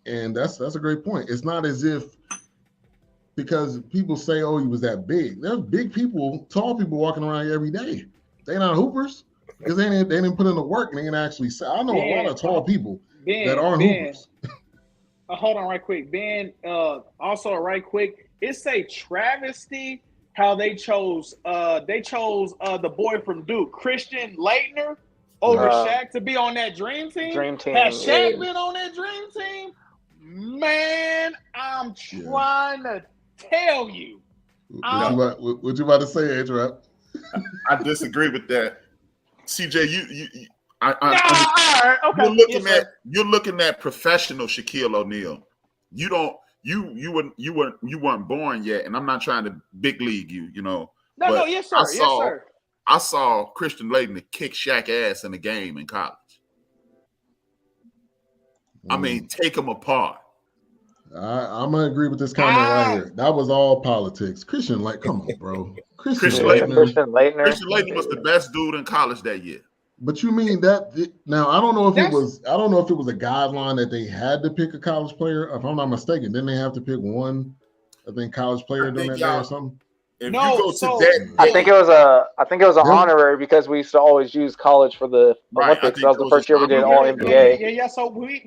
And that's a great point. It's not as if because people say, oh, he was that big. There's big people, tall people walking around here every day. They're not hoopers because they didn't put in the work and they didn't actually say. I know a lot of tall people that aren't hoopers. Hold on right quick. Ben, also right quick, it's a travesty how they chose the boy from Duke, Christian Laettner, over Shaq to be on that dream team. Has Shaq been on that dream team? Man, I'm trying to tell you. What you about to say, A-Trap? I disagree with that. CJ, you're looking at professional Shaquille O'Neal. You weren't born yet, and I'm not trying to big league you, Yes, sir. I saw Christian Laettner kick Shaq ass in a game in college. I mean, take him apart. I'm gonna agree with this comment right here. That was all politics. Christian Laettner, come on, bro. Christian Laettner was the best dude in college that year. But you mean that now? I don't know if it was a guideline that they had to pick a college player. If I'm not mistaken, didn't they have to pick one? I think college player during that day or something. I think it was an honorary because we used to always use college for the Olympics. That was the first year we did all NBA. Yeah. So we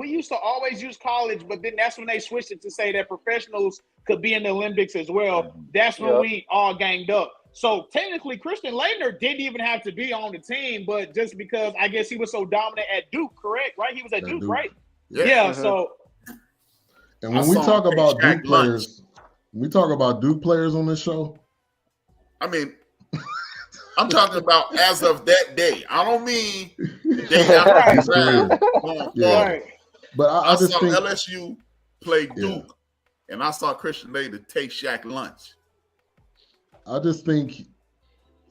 used to always use college, but then that's when they switched it to say that professionals could be in the Olympics as well. That's when we all ganged up. So technically, Christian Laettner didn't even have to be on the team, but just because I guess he was so dominant at Duke, correct? Right? He was at Duke, right? Yeah. So. And when we talk about Duke players. We talk about Duke players on this show. I mean, I'm talking about as of that day. I don't mean the day after the draft. But I just saw think LSU play Duke, and I saw Christian Laettner take Shaq lunch. I just think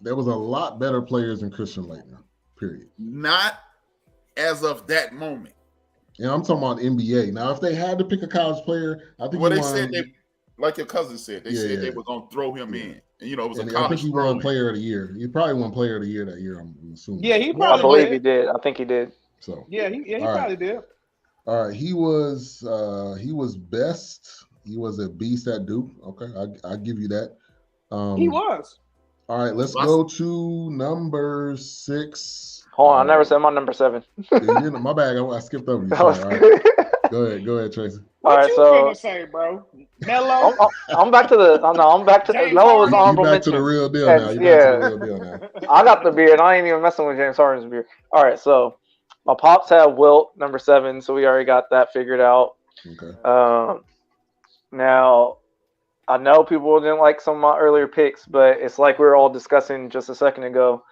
there was a lot better players than Christian Laettner, period. Not as of that moment. And I'm talking about NBA. Now, if they had to pick a college player, I think like your cousin said, they said they were gonna throw him in. And it was a college. I think he won Player of the Year. He probably won Player of the Year that year, I'm assuming. Yeah, he I probably believe he did. I think he did. So he probably did. All right, he was best. He was a beast at Duke. Okay, I give you that. He was. All right, let's go to number 6. Hold on, I never said my number 7. My bad. I skipped over you. Sorry. All right. Go ahead, Tracy. What you gonna say, bro? Melo. I'm back to the. I'm back to Melo was honorable mention. Back to the real deal now. Back to the real deal now. I got the beard. I ain't even messing with James Harden's beard. All right, so my pops had Wilt number 7, so we already got that figured out. Okay. Now, I know people didn't like some of my earlier picks, but it's like we were all discussing just a second ago.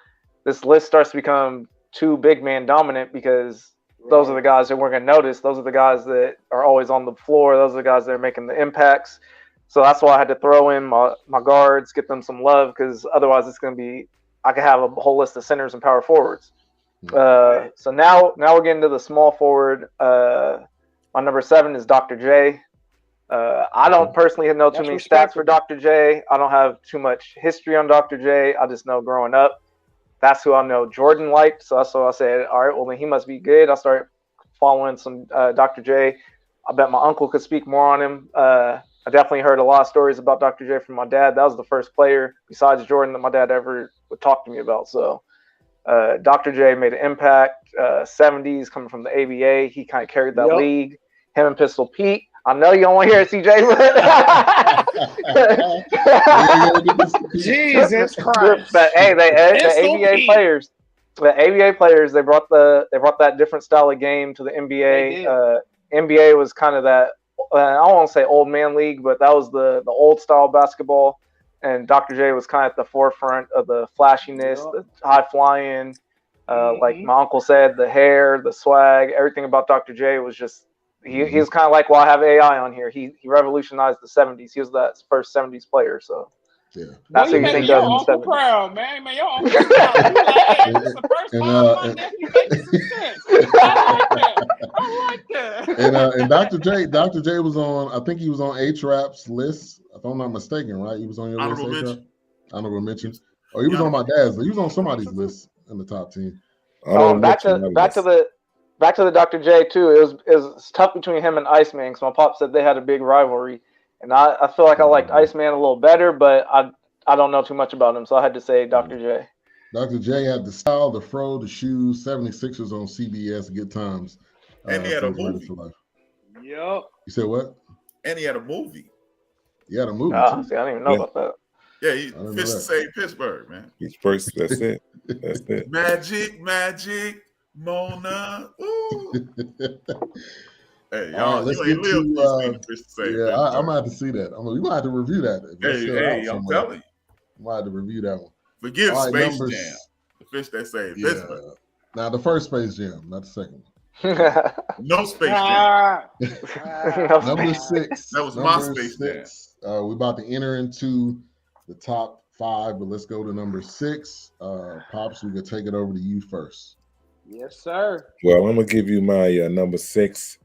This list starts to become too big man dominant because those are the guys that we're going to notice. Those are the guys that are always on the floor. Those are the guys that are making the impacts. So that's why I had to throw in my guards, get them some love, because otherwise it's going to be – I could have a whole list of centers and power forwards. So now we're getting to the small forward. My number 7 is Dr. J. I don't personally know too many stats for Dr. J. I don't have too much history on Dr. J. I just know growing up, that's who I know Jordan liked. So that's why I said, all right, well, then he must be good. I started following some Dr. J. I bet my uncle could speak more on him. I definitely heard a lot of stories about Dr. J from my dad. That was the first player besides Jordan that my dad ever would talk to me about. So Dr. J made an impact. 70s coming from the ABA. He kind of carried that league. Him and Pistol Pete. I know you don't want to hear it, CJ. Jesus Christ! But hey, the ABA players, they brought that different style of game to the NBA. NBA was kind of that. I don't want to say old man league, but that was the old style basketball. And Dr. J was kind of at the forefront of the flashiness, the high flying. Like my uncle said, the hair, the swag, everything about Dr. J was just. He was kind of like, well, I have AI on here. He revolutionized the 70s. He was that first 70s player. So that's what you think your uncle proud, man. Your uncle proud. This is the first time my nephew making some sense. I like that. And Dr. J was on. I think he was on H-Rap's list. If I'm not mistaken, right? He was on your list. Honorable mention. Oh, he was on my dad's list. He was on somebody's list in the top 10. Back to the Dr. J too. It was tough between him and Iceman because my pop said they had a big rivalry, and I feel like I liked Iceman a little better, but I don't know too much about him, so I had to say Dr. J. Dr. J had the style, the fro, the shoes. 76ers on CBS, good times. And he had a movie. Yep. You said what? And he had a movie. He had a movie. See, I didn't even know about that. Yeah, he Fish to save Pittsburgh, man. He's first. That's it. That's it. Magic. Mona. Ooh. Hey, y'all, let's you ain't get to I'm gonna have to see that. We might have to review that. Hey, I'm telling you. We might have to review that one. Forgive Space Jam. The fish that saved Pittsburgh. Now the first Space Jam, not the second one. No Space Jam. Number 6. That was my Space Jam. We're about to enter into the top 5, but let's go to number 6. Pops, we can take it over to you first. Yes, sir. Well, I'm gonna give you my number 6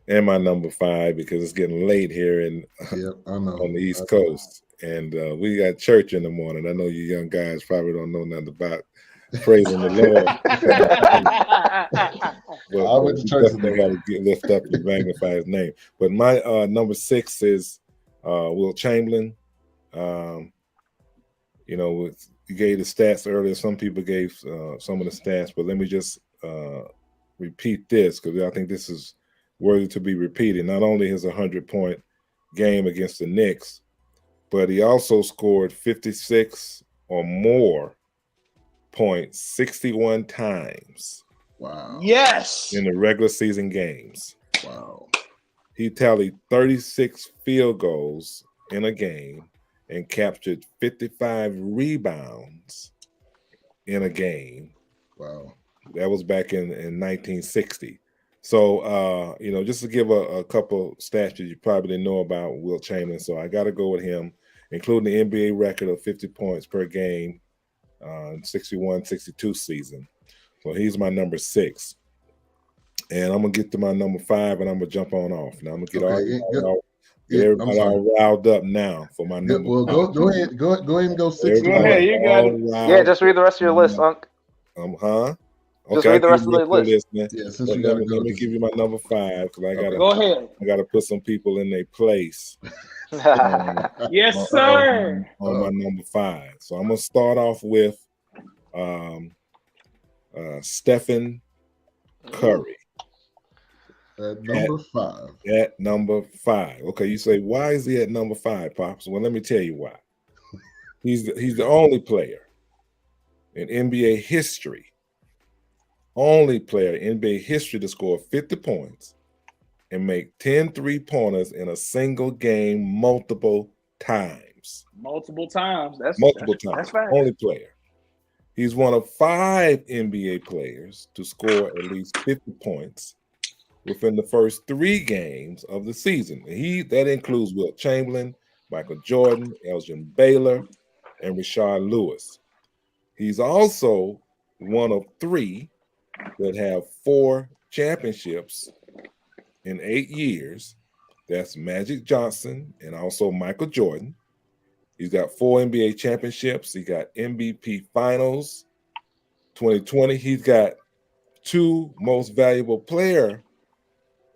and my number 5 because it's getting late here on the East Coast, and we got church in the morning. I know you young guys probably don't know nothing about praising the Lord. But I went to church. They got to lift up and magnify His name. But my number 6 is Wilt Chamberlain. You gave the stats earlier. Some people gave some of the stats, but let me just repeat this because I think this is worthy to be repeated. Not only his 100-point game against the Knicks, but he also scored 56 or more points 61 times. Wow. Yes. In the regular season games. Wow. He tallied 36 field goals in a game and captured 55 rebounds in a game. Wow. That was back in 1960. So, just to give a couple stats that you probably didn't know about Wilt Chamberlain. So I got to go with him, including the NBA record of 50 points per game, 61-62 season. So he's my number 6. And I'm going to get to my number 5, and I'm going to jump on off. Now I'm going to get Everybody all riled up now for my number. Well, go ahead and go 6. Go ahead, you got it. Yeah, just read the rest of your list, Unc. Huh? Just read the rest of the list. Yeah, since let me give you my number 5 because I gotta go ahead. I gotta put some people in their place. Yes, sir. On my number 5. So I'm gonna start off with Stephen Curry. At number 5. At number 5. Okay, you say, why is he at number 5, Pops? Well, let me tell you why. He's the only player in NBA history, to score 50 points and make 10 3-pointers in a single game multiple times. That's right. Only player. He's one of 5 NBA players to score at least 50 points within the first 3 games of the season. That includes Wilt Chamberlain, Michael Jordan, Elgin Baylor, and Rashard Lewis. He's also one of 3 that have 4 championships in 8 years. That's Magic Johnson and also Michael Jordan. He's got 4 NBA championships. He got MVP Finals 2020. He's got 2 Most Valuable Player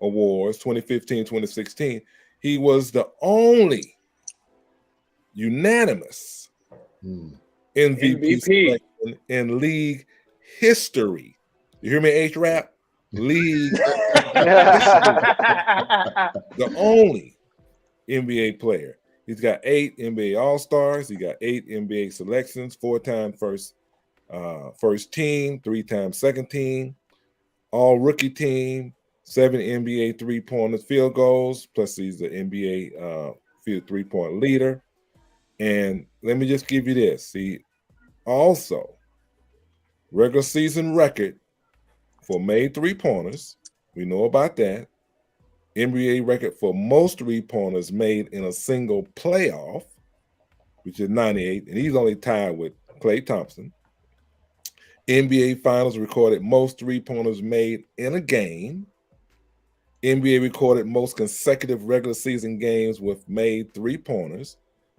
awards, 2015, 2016. He was the only unanimous MVP selection in league history. You hear me, H-Rap? League history. The only NBA player. He's got 8 NBA All-Stars. He got 8 NBA selections, 4-time first team, 3-time second team, all rookie team, 7 NBA three-pointers, field goals, plus he's the NBA field three-point leader. And let me just give you this. He also regular season record for made three-pointers. We know about that. NBA record for most three-pointers made in a single playoff, which is 98, and he's only tied with Klay Thompson. NBA Finals recorded most three-pointers made in a game. NBA recorded most consecutive regular season games with made three-pointers.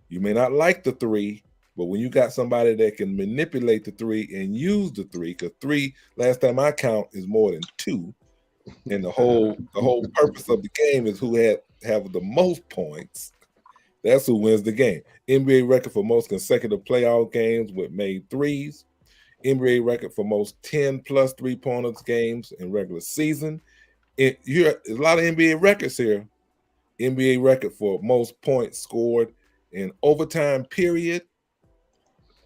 You may not like the 3, but when you got somebody that can manipulate the 3 and use the 3, because 3, last time I count, is more than 2. And the whole purpose of the game is who have the most points. That's who wins the game. NBA record for most consecutive playoff games with made threes. NBA record for most 10-plus three-pointers games in regular season. There's a lot of NBA records here. NBA record for most points scored in overtime period.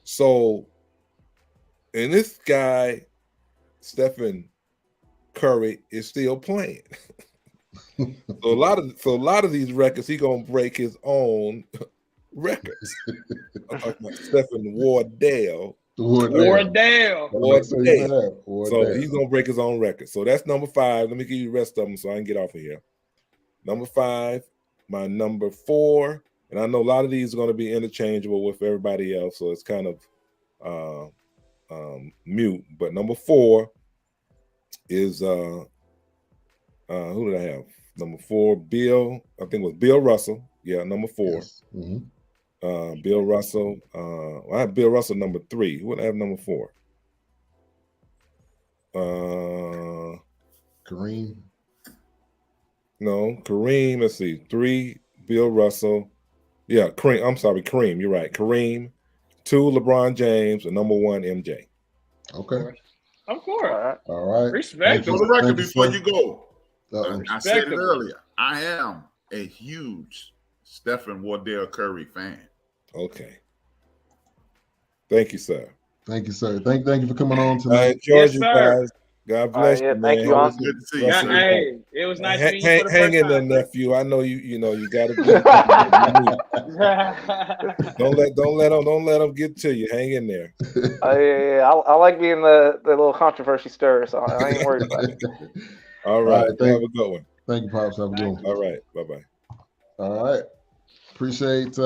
So, and this guy, Stephen Curry, is still playing. So a lot of these records, he's gonna break his own records. I'm talking about Stephen Wardell. Wardell. So he's gonna break his own record. So that's number 5. Let me give you the rest of them so I can get off of here. Number 5, my number 4, and I know a lot of these are going to be interchangeable with everybody else, so it's kind of mute. But number 4 is who did I have? Number 4, Bill. I think it was Bill Russell. Yeah, number 4. Yes. Mm-hmm. Bill Russell. I have Bill Russell number 3. Who would I have number 4? Kareem. No, Kareem. Let's see. 3, Bill Russell. Yeah, Kareem. I'm sorry, Kareem. You're right. Kareem. 2, LeBron James. And number 1, MJ. Okay. Of course. All right. Respect. For the record, before you go, Uh-oh. I said it earlier. I am a huge Stephen Wardell Curry fan. Okay. Thank you, sir. Thank you, sir. Thank you for coming on I tonight. enjoyed you guys. God bless you, man. Thank you, It was good to see you. Hey, it was nice meeting you for the Hang first in there, time. nephew. I know you got to be. Don't let them get to you. Hang in there. I like being the little controversy stirrer, so I ain't worried about it. All right. Have a good one. Thank you, Pops. Have a good one. All right. Bye-bye. All right. Appreciate